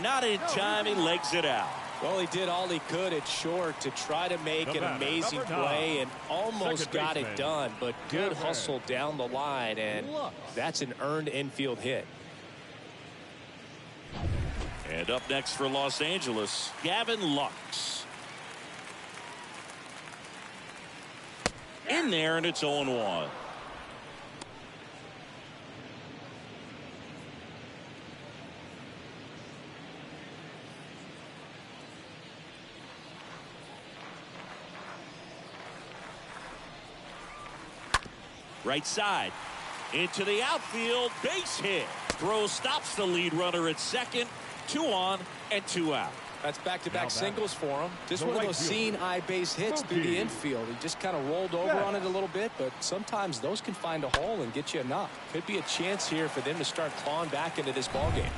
Not in time. He legs it out. Well, he did all he could at short to try to make an amazing play and almost got it done, but good hustle down the line, and that's an earned infield hit. And up next for Los Angeles, Gavin Lux. In there, and it's 0-1. Right side into the outfield, base hit. Throw stops the lead runner at second. 2 on and 2 out. That's back-to-back singles for him. Just one of those seeing eye base hits through the infield. He just kind of rolled over on it a little bit, but sometimes those can find a hole and get you enough. Could be a chance here for them to start clawing back into this ball game.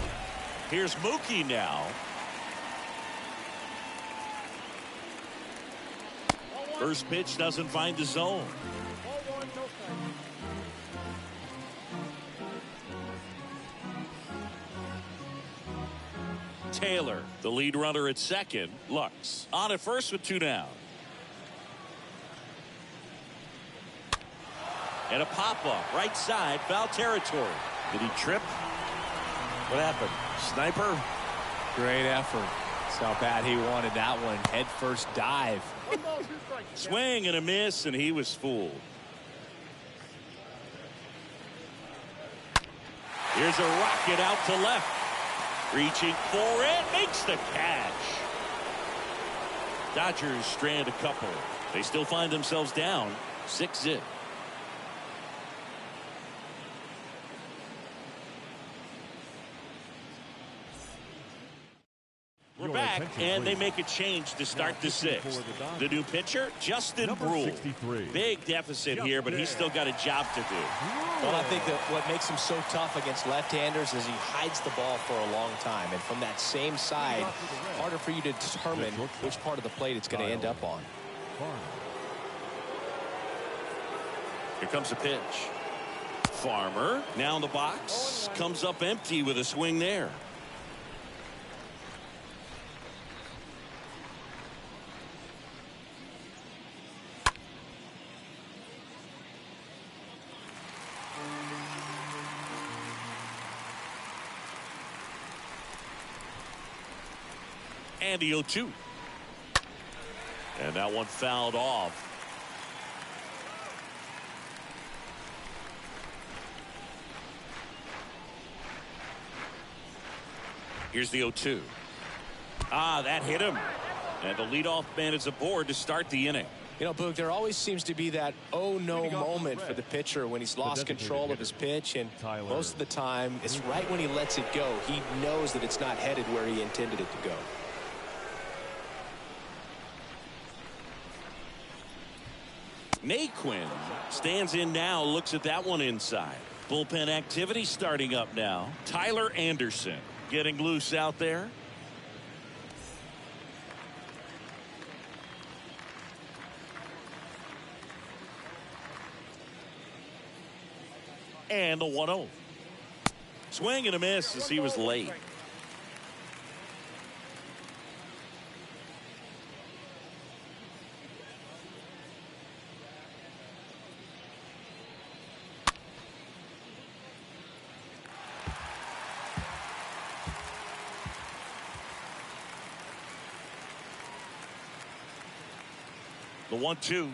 Here's Mookie now. First pitch doesn't find the zone. Taylor, the lead runner at second. Lux on at first with 2 down. And a pop-up right side, foul territory. Did he trip? What happened? Sniper? Great effort. That's how bad he wanted that one. Head first dive. Swing and a miss, and he was fooled. Here's a rocket out to left. Reaching for it, makes the catch. Dodgers strand a couple. They still find themselves down 6-0. We're back, and they make a change to start the 6th. The new pitcher, Justin Brule. Big deficit here, but he's still got a job to do. Well, I think that what makes him so tough against left-handers is he hides the ball for a long time. And from that same side, harder for you to determine which part of the plate it's going to end up on. Here comes a pitch. Farmer, now in the box, comes up empty with a swing there. And the 0-2. And that one fouled off. Here's the 0-2. That hit him. And the leadoff man is aboard to start the inning. You know, Boog, there always seems to be that oh no moment for the pitcher when he's lost control of his pitch, and most of the time it's right when he lets it go. He knows that it's not headed where he intended it to go. Naquin stands in now, looks at that one inside. Bullpen activity starting up now. Tyler Anderson getting loose out there. And the 1-0. Swing and a miss as he was late. The 1-2.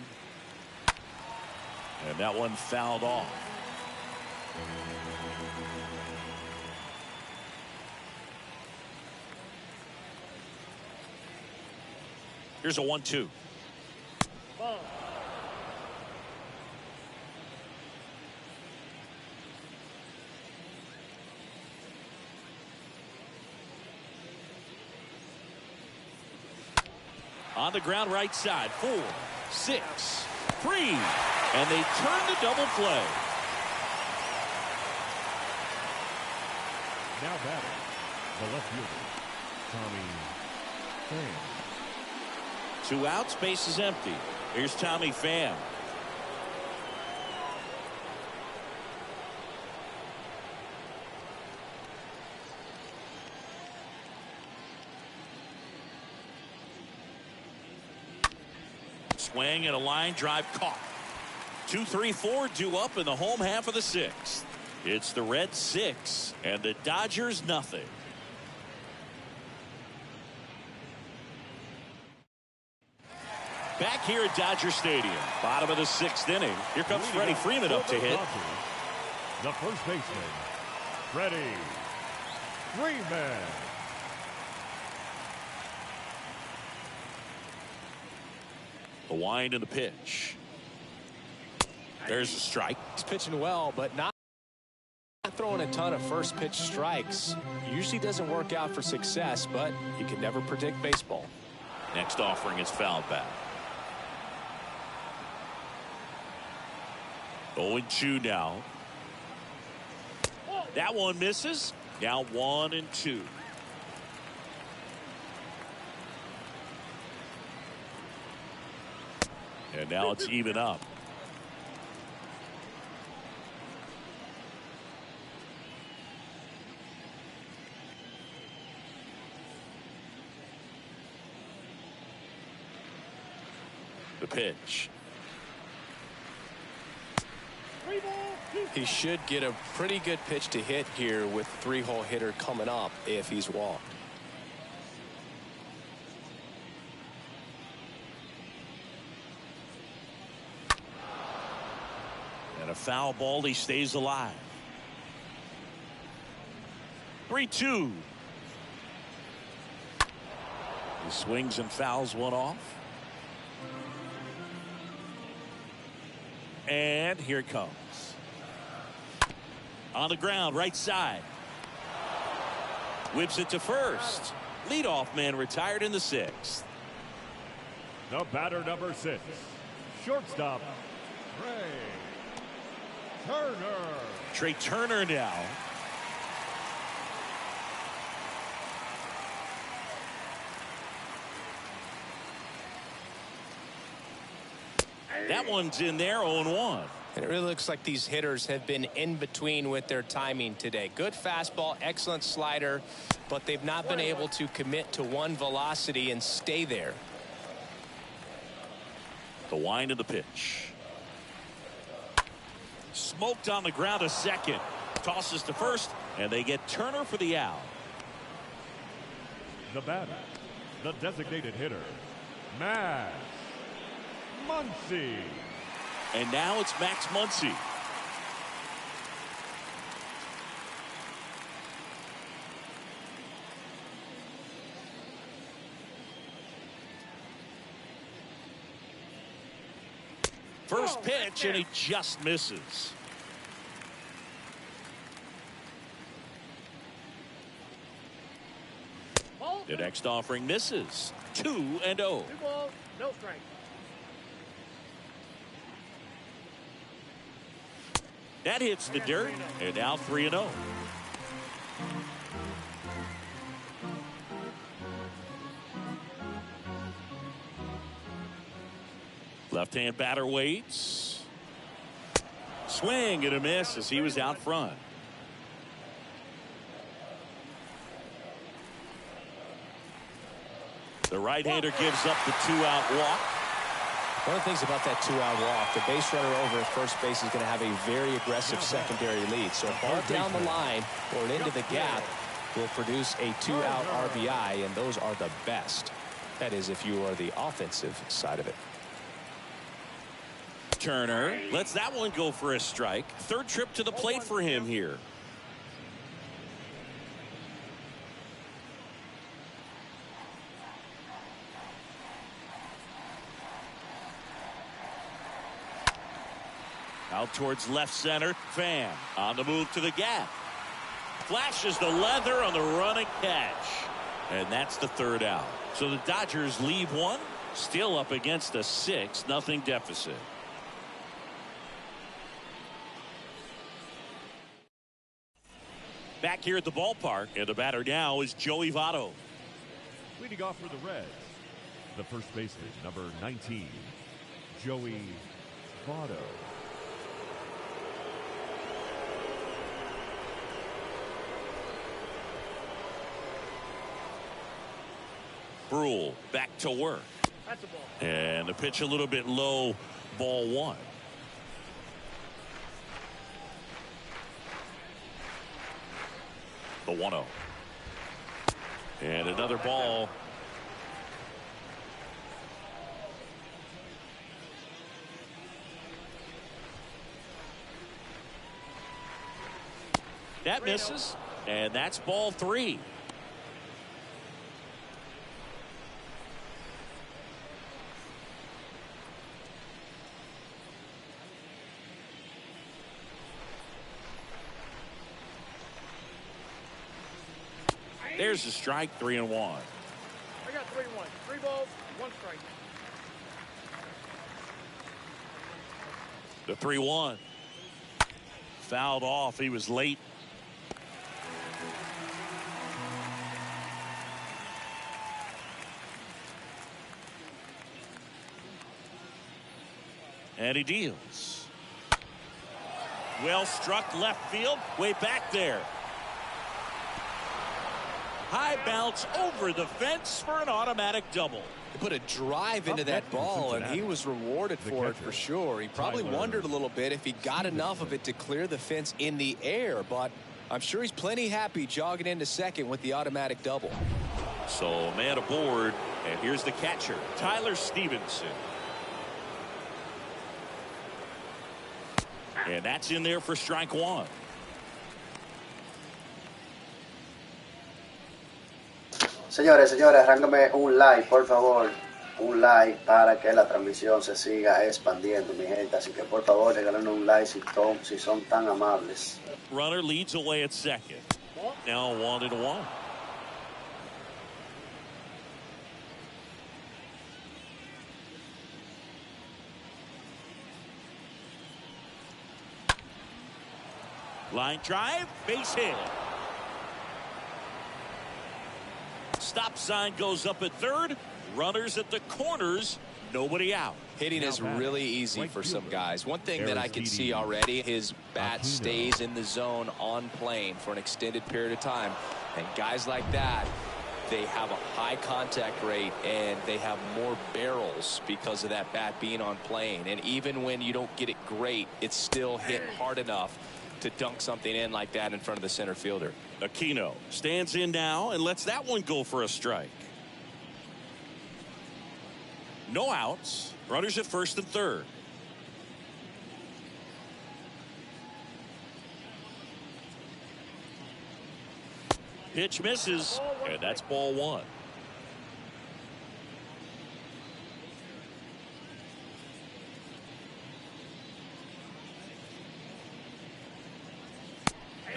And that one fouled off. Here's a 1-2. On the ground right side. 4, 6, 3. And they turn the double play. Now batting, the left fielder, Tommy Pham. 2 outs, base is empty. Here's Tommy Pham. Swing and a line drive caught. 2, 3, 4 due up in the home half of the 6th. It's the Reds 6 and the Dodgers nothing. Back here at Dodger Stadium, bottom of the 6th inning. Here comes Freddie Freeman up to hit. The first baseman, Freddie Freeman. The wind and the pitch. There's a strike. He's pitching well, but not throwing a ton of first pitch strikes. Usually doesn't work out for success, but you can never predict baseball. Next offering is fouled back. 0-2 now. That one misses. Now 1-2. And now it's even up. The pitch. He should get a pretty good pitch to hit here with 3-hole hitter coming up if he's walked. And a foul ball, he stays alive. 3-2. He swings and fouls one off. And here it comes. On the ground, right side. Whips it to first. Leadoff man retired in the 6th. The batter, number 6, shortstop, Trey Turner. Trey Turner now. That one's in there, 0-1. And it really looks like these hitters have been in between with their timing today. Good fastball, excellent slider, but they've not been able to commit to one velocity and stay there. The wind of the pitch. Smoked on the ground, a second. Tosses to first, and they get Turner for the out. The batter, the designated hitter, Max Muncy. And now it's Max Muncy. First pitch, and he just misses. The next offering misses. 2-0. 2 balls, no strikes. That hits the dirt, and now 3-0. Left-hand batter waits. Swing and a miss as he was out front. The right-hander gives up the 2-out walk. One of the things about that 2-out walk, the base runner over at first base is going to have a very aggressive secondary lead. So a ball down the line or into the gap will produce a 2-out RBI, and those are the best. That is, if you are the offensive side of it. Turner lets that one go for a strike. Third trip to the plate for him here. Out towards left center. Pham on the move to the gap. Flashes the leather on the running catch. And that's the 3rd out. So the Dodgers leave one. Still up against a 6-0 deficit. Back here at the ballpark, and the batter now is Joey Votto. Leading off for the Reds, the first baseman, number 19, Joey Votto. Brule back to work. That's a ball. And the pitch a little bit low, ball 1. The 1-0. And another ball. That misses. And that's ball 3. There's the strike. 3-1. I got 3-1. 3 balls, 1 strike. The 3-1. Fouled off. He was late. And he deals. Well struck left field. Way back there. High bounce over the fence for an automatic double. He put a drive into that ball, and he was rewarded for it for sure. He probably wondered a little bit if he got enough of it to clear the fence in the air, but I'm sure he's plenty happy jogging into second with the automatic double. So man aboard, and here's the catcher, Tyler Stevenson. And that's in there for strike 1. Señores, arráncame un like, por favor. Un like para que la transmisión se siga expandiendo, mi gente. Así que, por favor, regálenos un like si son tan amables. Runner leads away at second. Now 1-1. Line drive, base hit. Stop sign goes up at third. Runners at the corners. Nobody out. Hitting is really easy for some guys. One thing that I can see already, his bat stays in the zone on plane for an extended period of time. And guys like that, they have a high contact rate and they have more barrels because of that bat being on plane. And even when you don't get it great, it's still hit hard enough to dunk something in like that in front of the center fielder. Aquino stands in now and lets that one go for a strike. No outs. Runners at first and third. Pitch misses, and that's ball 1.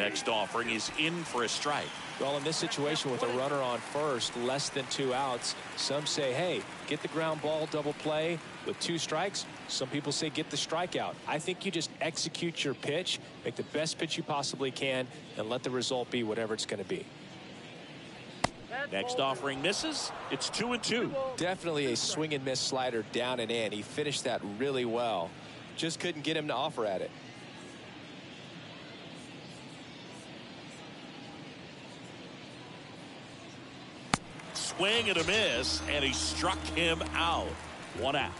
Next offering is in for a strike. Well, in this situation with a runner on first, less than 2 outs, some say, hey, get the ground ball, double play with 2 strikes. Some people say get the strikeout. I think you just execute your pitch, make the best pitch you possibly can, and let the result be whatever it's going to be. Next offering misses. It's 2-2. Definitely a swing and miss slider down and in. He finished that really well. Just couldn't get him to offer at it. Swing and a miss, and he struck him out. 1 out.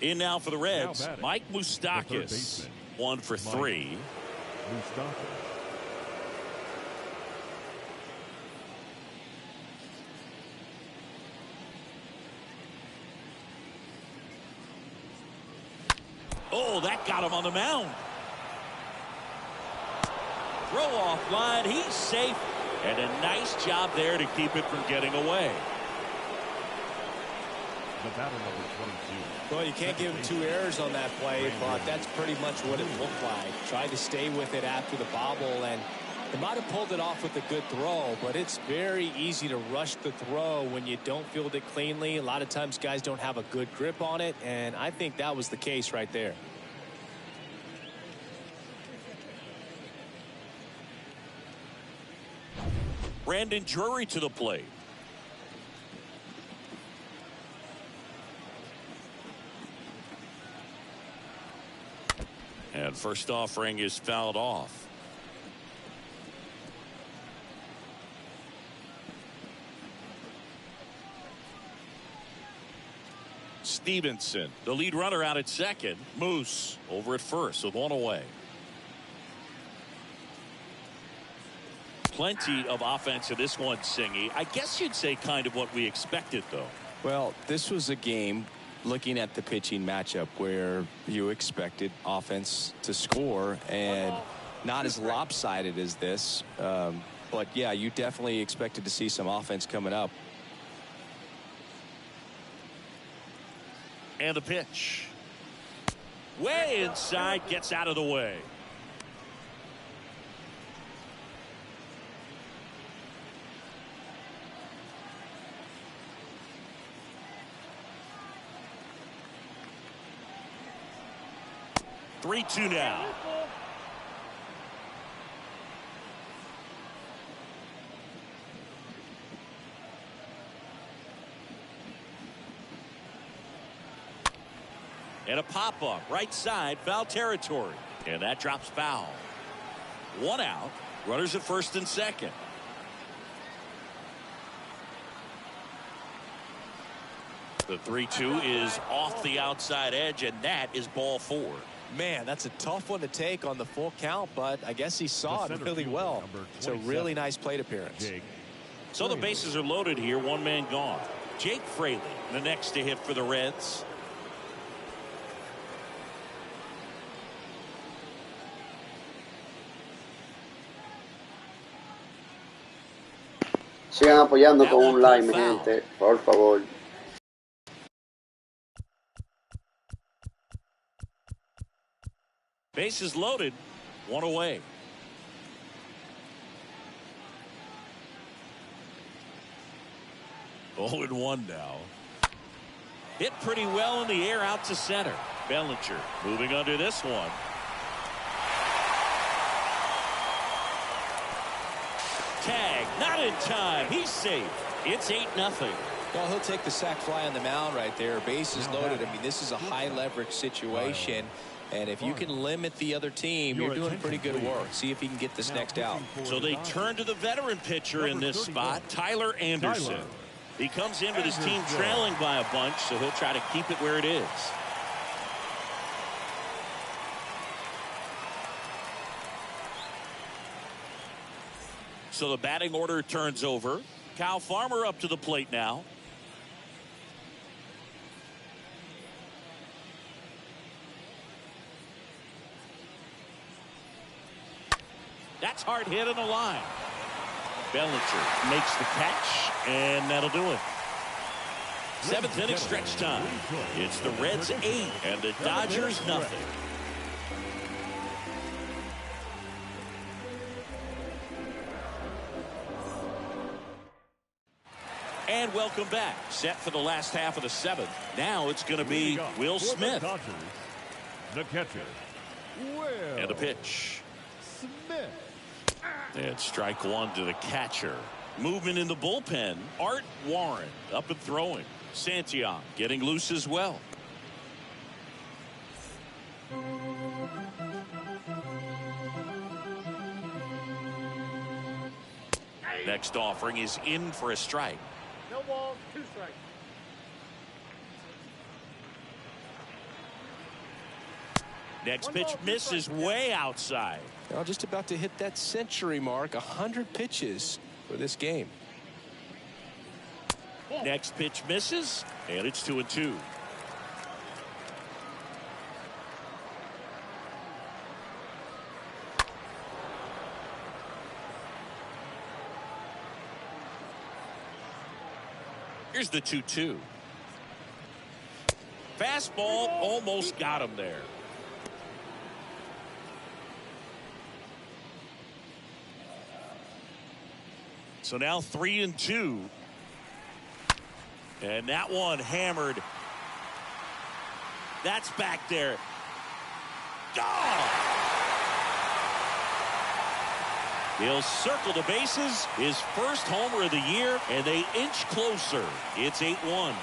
In now for the Reds, Mike Moustakas. 1 for 3. Oh, that got him on the mound. Throw off line. He's safe. And a nice job there to keep it from getting away. The batter, number 22. Well, you can't give him 2 errors on that play, but that's pretty much what it looked like. Tried to stay with it after the bobble, and he might have pulled it off with a good throw, but it's very easy to rush the throw when you don't field it cleanly. A lot of times guys don't have a good grip on it, and I think that was the case right there. Brandon Drury to the plate. And first offering is fouled off. Stevenson, the lead runner, out at second. Moose over at first with 1 away. Plenty of offense in this one, Singy. I guess you'd say kind of what we expected, though. Well, this was a game, looking at the pitching matchup, where you expected offense to score, and not as lopsided as this. But, yeah, you definitely expected to see some offense coming up. And the pitch. Way inside, gets out of the way. Three-two now. And a pop-up right side, foul territory, and that drops foul. 1 out. Runners at first and second. The 3-2 is off the outside edge, and that is ball 4. Man, that's a tough one to take on the full count, but I guess he saw it really well. It's a really nice plate appearance. So the bases are loaded here, 1 man gone. Jake Fraley, the next to hit for the Reds. Sigan apoyando con un like, mi gente, por favor. Bases loaded, 1 away. Oh, and 1 now. Hit pretty well in the air out to center. Bellinger moving under this one. Tag, not in time. He's safe. It's 8-0. Well, he'll take the sac fly on the mound right there. Bases loaded. I mean, this is a high leverage situation. And if you can limit the other team, you're doing pretty good work. See if he can get this next out. So they turn to the veteran pitcher in this spot, Tyler Anderson. He comes in with his team trailing by a bunch, so he'll try to keep it where it is. So the batting order turns over. Kyle Farmer up to the plate now. That's hard hit on the line. Bellinger makes the catch, and that'll do it. 7th inning stretch time. It's the Reds 8 and the Dodgers nothing. And welcome back. Set for the last half of the seventh. Now it's going to be Will Smith. The catcher, Will and a pitch. Smith. And strike one to the catcher. Movement in the bullpen. Art Warren up and throwing. Santiago getting loose as well. Next offering is in for a strike. No balls, 2 strikes. Next pitch misses way outside. Now just about to hit that century mark. 100 pitches for this game. Next pitch misses, and it's 2-2. Here's the 2-2. Fastball almost got him there. So now 3-2. And that one hammered. That's back there. Gone! He'll circle the bases. His first homer of the year, and they inch closer. It's 8-1.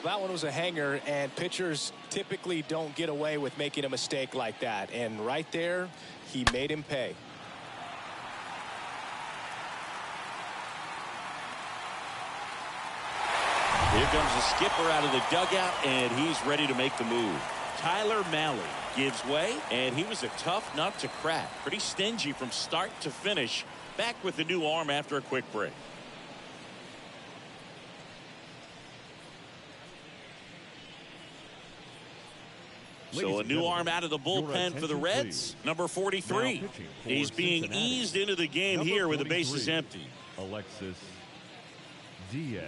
That one was a hanger, and pitchers typically don't get away with making a mistake like that. And right there, he made him pay. Here comes the skipper out of the dugout, and he's ready to make the move. Tyler Mahle gives way, and he was a tough nut to crack. Pretty stingy from start to finish. Back with the new arm after a quick break. So a new arm out of the bullpen for the Reds, number 43. He's being eased into the game here with the bases empty. Alexis Diaz.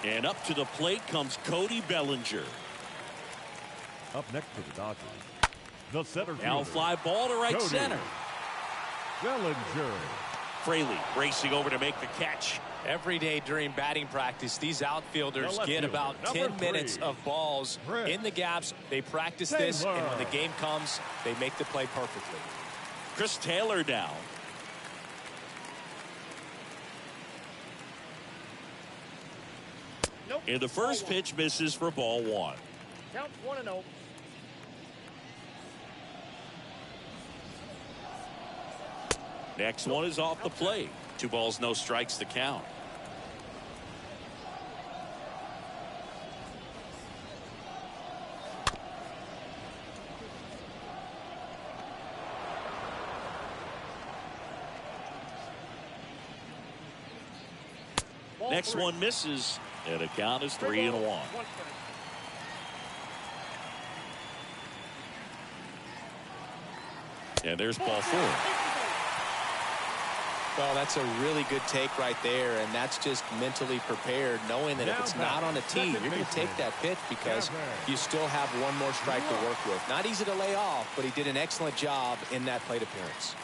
And up to the plate comes Cody Bellinger. Up next for the Dodgers, the center fielder. Now fly ball to right center. Bellinger. Fraley racing over to make the catch. Every day during batting practice, these outfielders get about 10 minutes of balls in the gaps. They practice this, and when the game comes, they make the play perfectly. Chris Taylor down. Nope. And the first pitch misses for ball 1. Count 1-0. Next one is off the plate. 2 balls, no strikes to count. Next one misses, and a count is 3-1. And there's ball 4. Well, that's a really good take right there, and that's just mentally prepared, knowing that if it's not on a tee, you're going to take that pitch because you still have one more strike to work with. Not easy to lay off, but he did an excellent job in that plate appearance.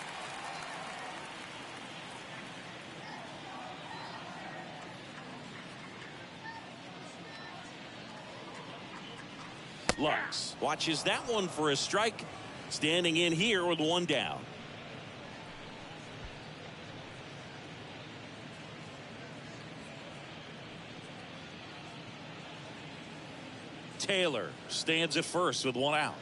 Lux watches that one for a strike. Standing in here with 1 down. Taylor stands at first with 1 out.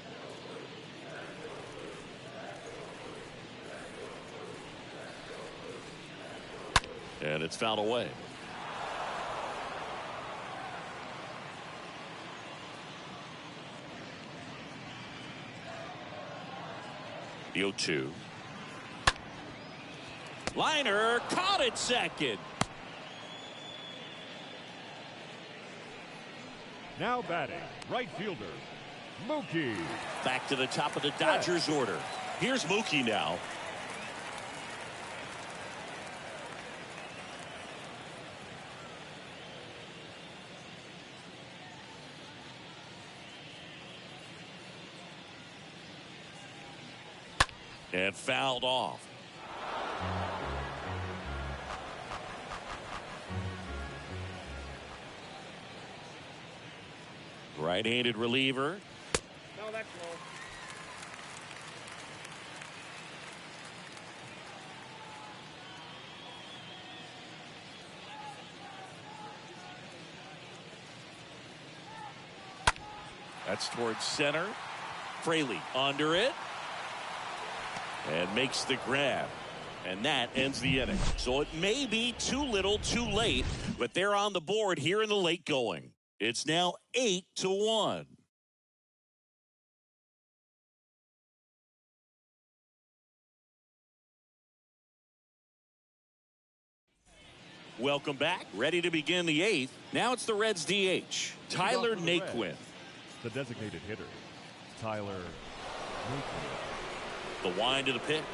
And it's fouled away. The 0-2. Liner caught at second. Now batting, right fielder, Mookie. Back to the top of the Dodgers order. Here's Mookie now. And fouled off. Right-handed reliever. No, that's low. That's towards center. Fraley under it. And makes the grab. And that ends the inning. So it may be too little too late, but they're on the board here in the late going. It's now 8-1. Welcome back. Ready to begin the 8th. Now it's the Reds DH, Tyler Naquin. The designated hitter, Tyler Naquin. The wind to the pitch.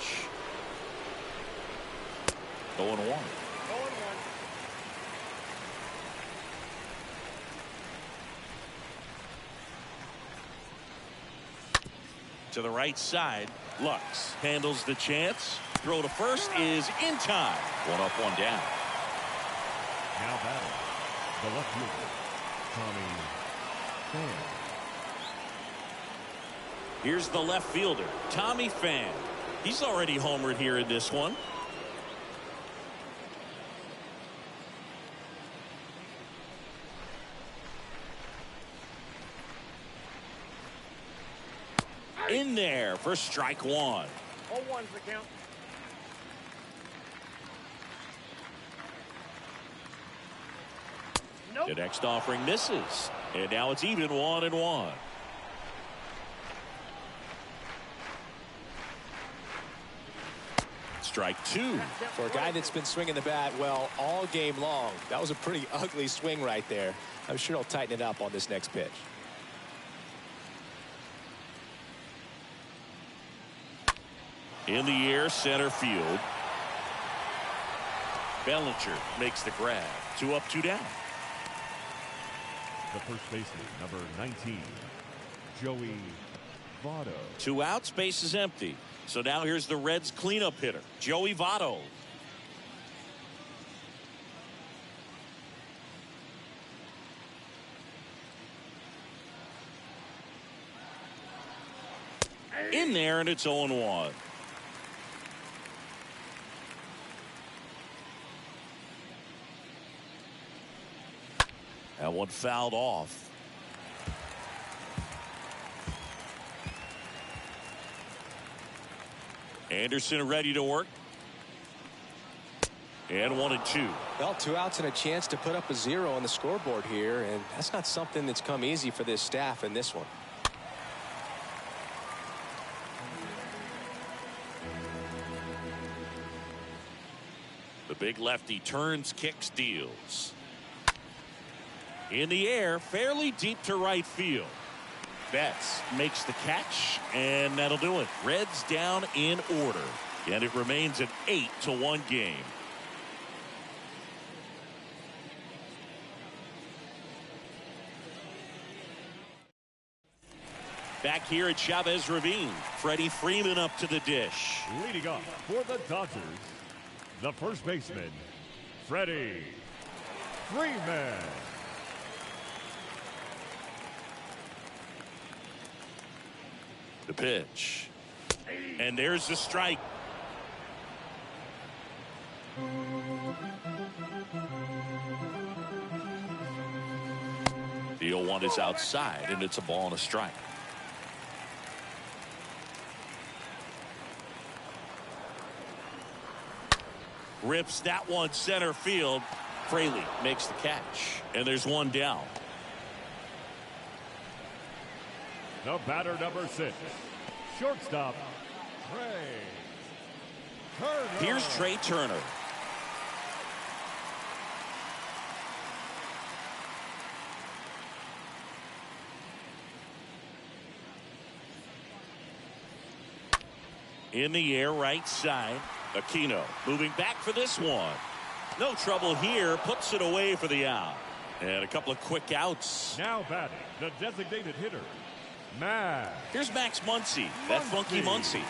0-1. 0-1. To the right side, Lux handles the chance. Throw to first is in time. 1 up, 1 down. Now batting, the left fielder, Tommy Pham. Here's the left fielder, Tommy Pham. He's already homered here in this one. In there for strike 1. 0-1's the count. Nope. The next offering misses. And now it's even 1-1. Strike 2. For a guy that's been swinging the bat, well, all game long, that was a pretty ugly swing right there. I'm sure he'll tighten it up on this next pitch. In the air, center field. Bellinger makes the grab. 2 up, 2 down. The first baseman, number 19, Joey Votto. 2 outs, base is empty. So now here's the Reds cleanup hitter, Joey Votto. In there, and it's 0-1. That one fouled off. Anderson ready to work. And 1-2. Well, 2 outs and a chance to put up a 0 on the scoreboard here, and that's not something that's come easy for this staff in this one. The big lefty turns, kicks, deals. In the air, fairly deep to right field. Betts makes the catch, and that'll do it. Reds down in order, and it remains an 8-1 game. Back here at Chavez Ravine, Freddie Freeman up to the dish. Leading off for the Dodgers, the first baseman, Freddie Freeman. The pitch. And there's the strike. The 0-1 is outside, and it's a ball and a strike. Rips that one center field. Fraley makes the catch, and there's 1 down. The batter, number 6, shortstop, Trey Turner. Here's Trey Turner. In the air, right side. Aquino moving back for this one. No trouble here. Puts it away for the out. And a couple of quick outs. Now batting, the designated hitter, Max. Here's Max Muncy. That funky Muncy.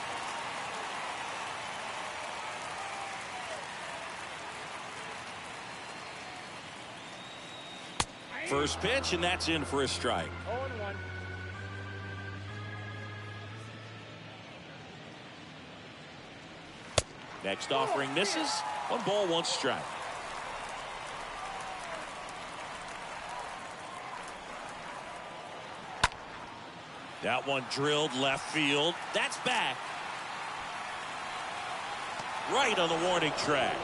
First pitch, and that's in for a strike. 0-1. Next offering misses. 1 ball, 1 strike. That one drilled left field. That's back. Right on the warning track.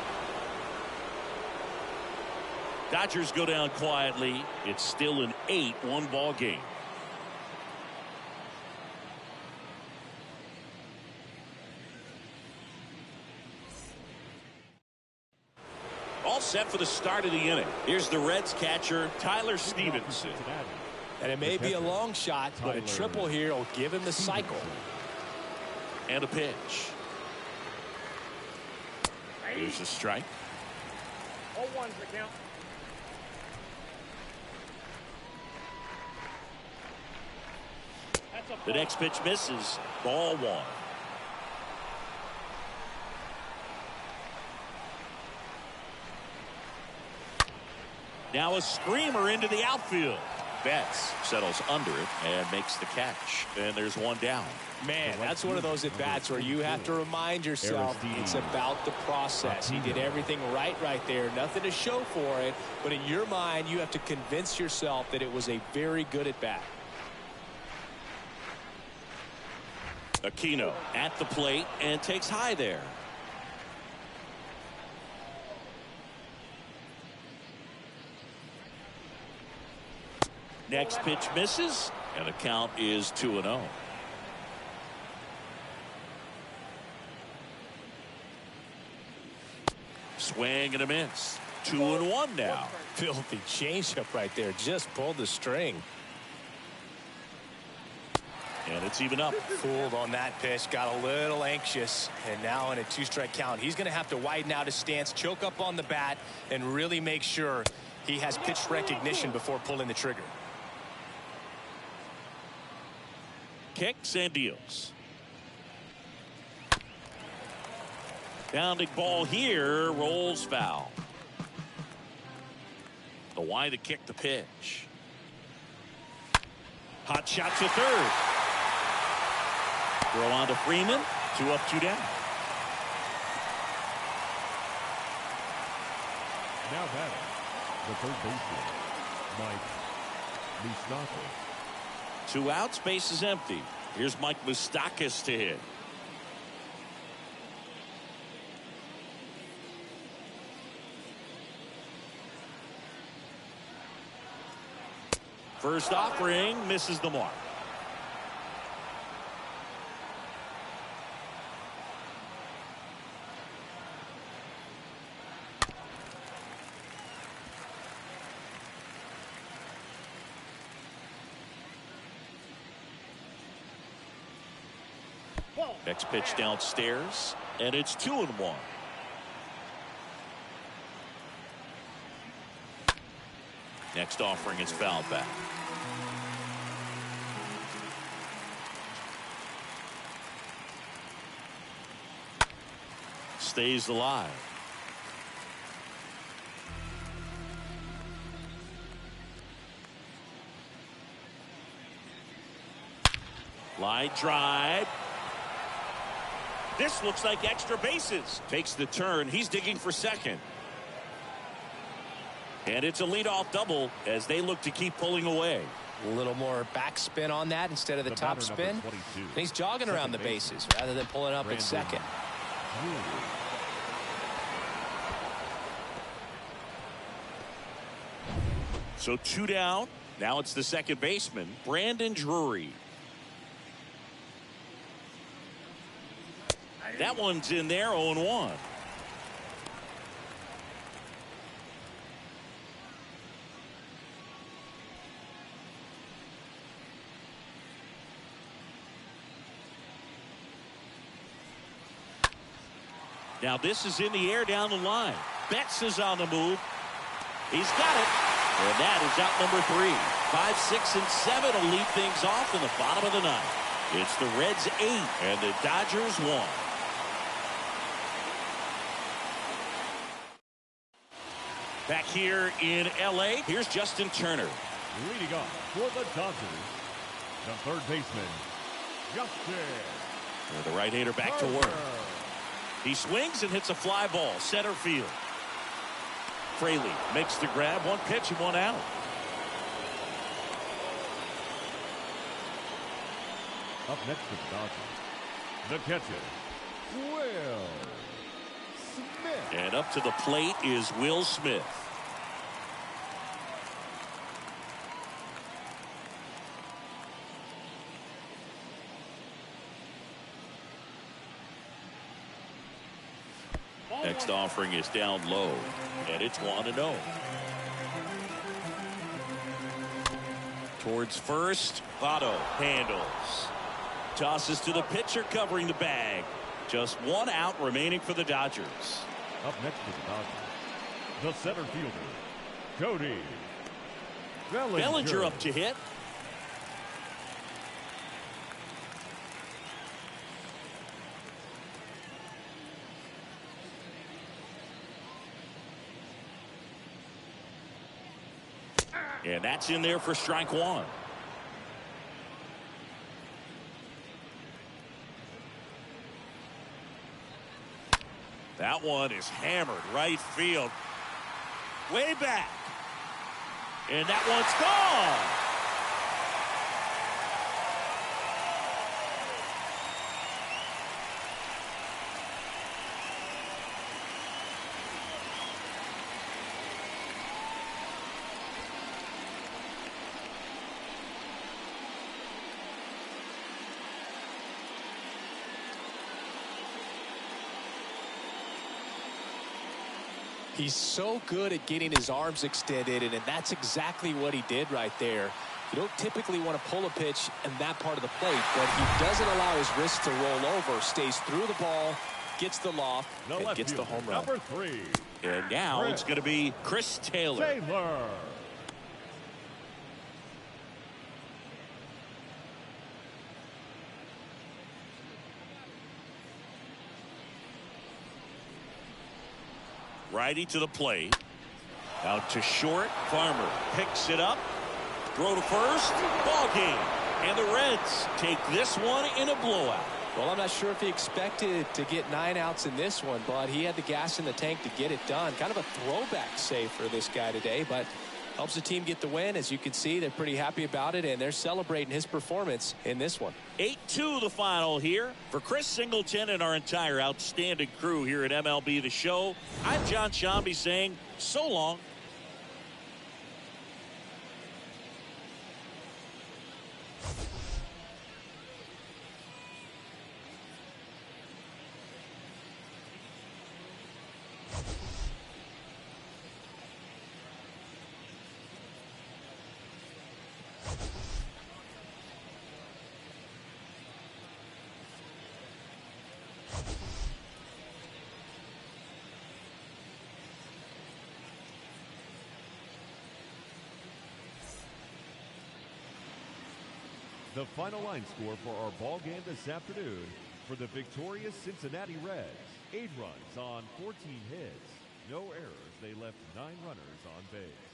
Dodgers go down quietly. It's still an 8-1 ball game. All set for the start of the inning. Here's the Reds catcher, Tyler Stevenson. And it may be a long shot, but a triple here will give him the cycle. And a pitch. Here's a strike. 0-1's the count. The next pitch misses. Ball 1. Now a screamer into the outfield. Betts settles under it and makes the catch. And there's 1 down. Man, that's one of those at-bats where you have to remind yourself it's about the process. He did everything right there. Nothing to show for it. But in your mind, you have to convince yourself that it was a very good at-bat. Aquino at the plate and takes high there. Next pitch misses, and the count is 2-0. Swing and a miss. 2-1 now. Filthy changeup right there. Just pulled the string. And it's even up. Fooled on that pitch, got a little anxious, and now in a 2-strike count, he's going to have to widen out his stance, choke up on the bat, and really make sure he has pitch recognition before pulling the trigger. Kicks and deals. Bounding ball here, rolls foul. The wide to kick the pitch. Hot shot to third. Throw on to Freeman. 2 up, 2 down. Now batting, the third baseman, Mike Moustakas. 2 outs, base is empty. Here's Mike Moustakas to hit. First offering misses the mark. Next pitch downstairs, and it's 2-1. Next offering is fouled back. Stays alive. Line drive. This looks like extra bases. Takes the turn. He's digging for second. And it's a leadoff double as they look to keep pulling away. A little more backspin on that instead of the top spin. And he's jogging around the bases rather than pulling up at second. So 2 down. Now it's the second baseman, Brandon Drury. That one's in there, 0-1. Now this is in the air down the line. Betts is on the move. He's got it. And that is out number 3. 5, 6, and 7 will lead things off in the bottom of the ninth. It's the Reds 8 and the Dodgers 1. Back here in L.A., here's Justin Turner. Leading off for the Dodgers, the third baseman, Justin. And the right-hander back to work. He swings and hits a fly ball, center field. Fraley makes the grab, 1 pitch and 1 out. Up next for the Dodgers, the catcher, Will Smith. And up to the plate is Will Smith. Next offering is down low, and it's 1-0. Towards first, Votto handles. Tosses to the pitcher covering the bag. Just 1 out remaining for the Dodgers. Up next for the Dodgers, the center fielder, Cody Bellinger up to hit. And that's in there for strike 1. That one is hammered right field. Way back. And that one's gone. He's so good at getting his arms extended, and that's exactly what he did right there. You don't typically want to pull a pitch in that part of the plate, but he doesn't allow his wrist to roll over, stays through the ball, gets the loft, and gets the home run. Number 3. And now it's going to be Chris Taylor. Righty to the plate. Out to short. Farmer picks it up. Throw to first. Ball game. And the Reds take this one in a blowout. Well, I'm not sure if he expected to get 9 outs in this one, but he had the gas in the tank to get it done. Kind of a throwback save for this guy today, but helps the team get the win. As you can see, they're pretty happy about it, and they're celebrating his performance in this one. 8-2 the final here. For Chris Singleton and our entire outstanding crew here at MLB The Show, I'm John Shambi saying so long. The final line score for our ball game this afternoon for the victorious Cincinnati Reds. 8 runs on 14 hits. No errors. They left 9 runners on base.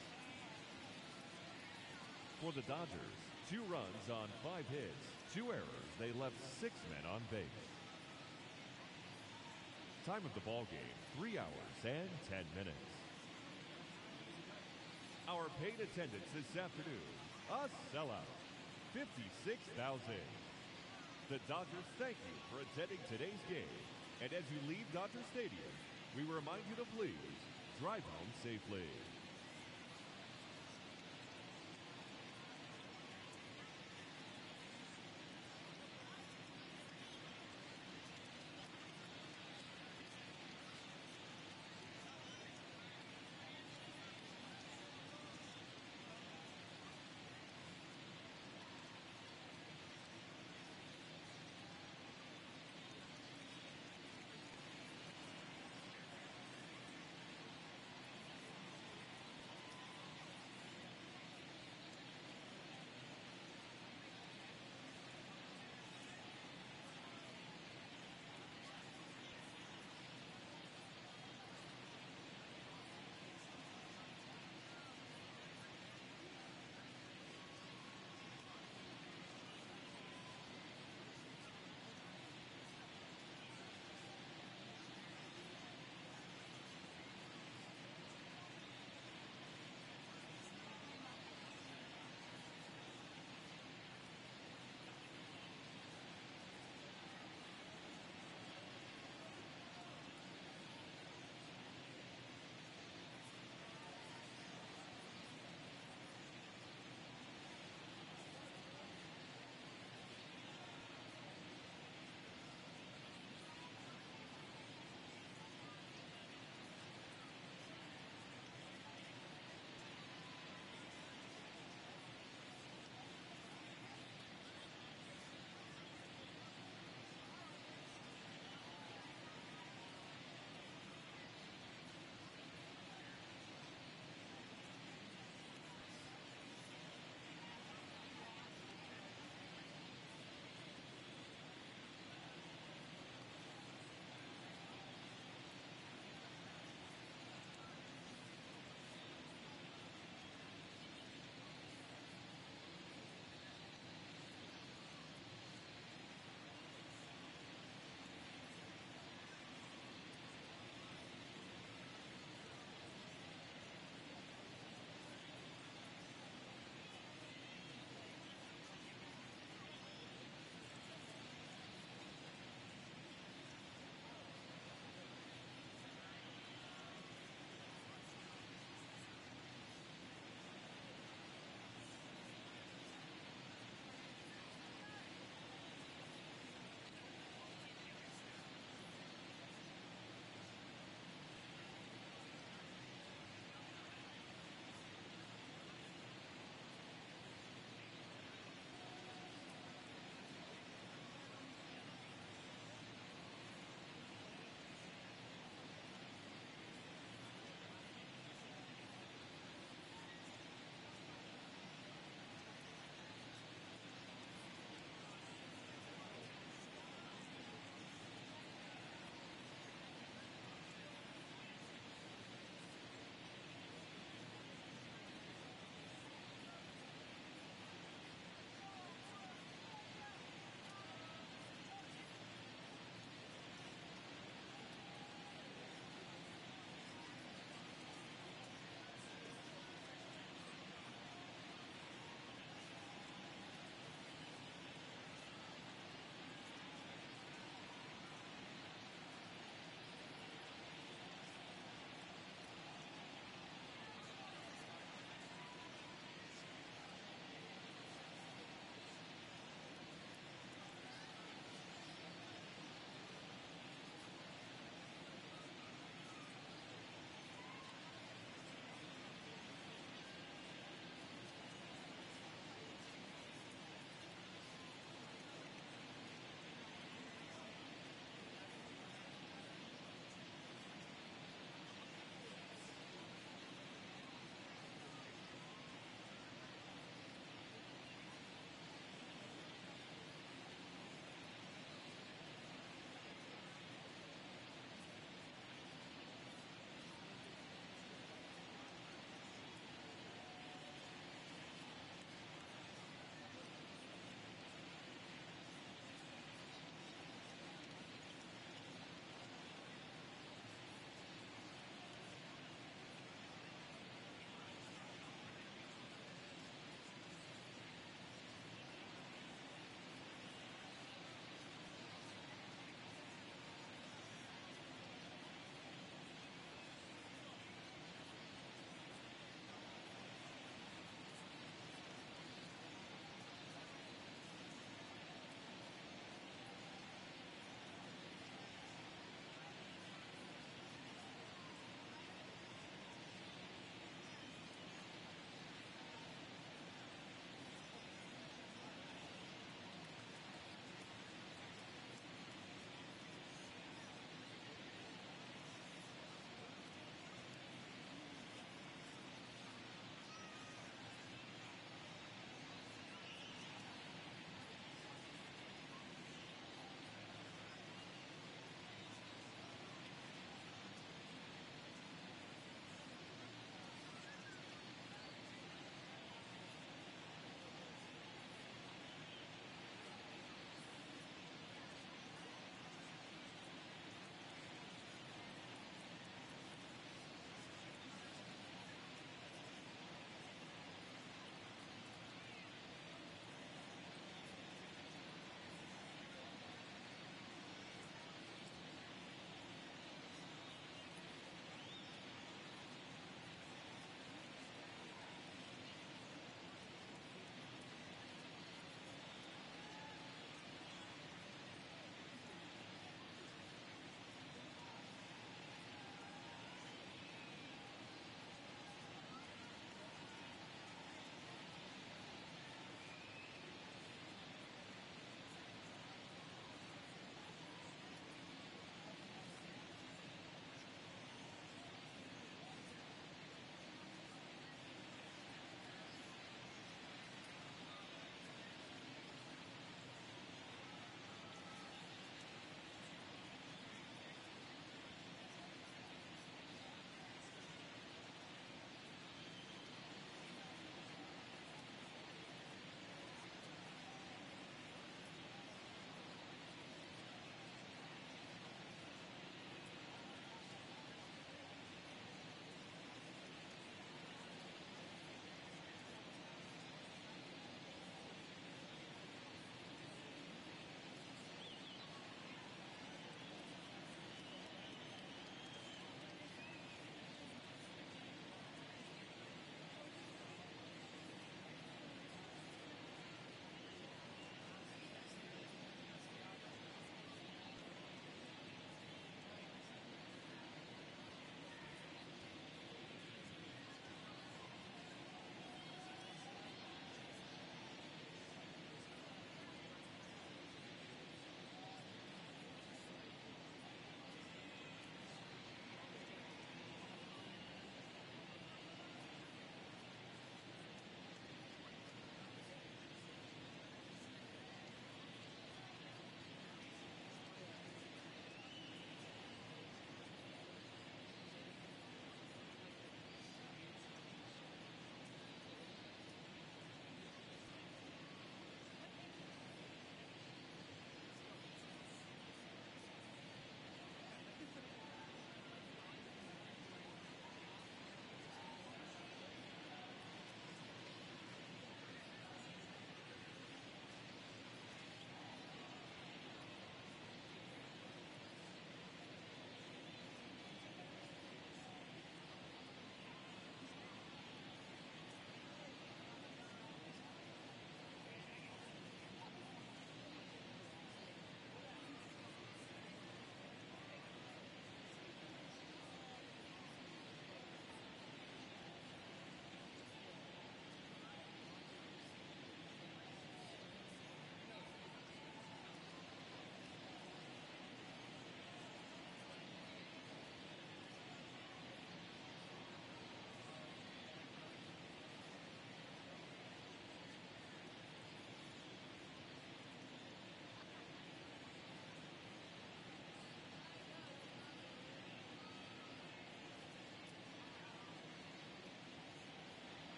For the Dodgers, 2 runs on 5 hits. 2 errors. They left 6 men on base. Time of the ball game, 3 hours and 10 minutes. Our paid attendance this afternoon, a sellout. 56,000. The Dodgers thank you for attending today's game. And as you leave Dodger Stadium, we remind you to please drive home safely.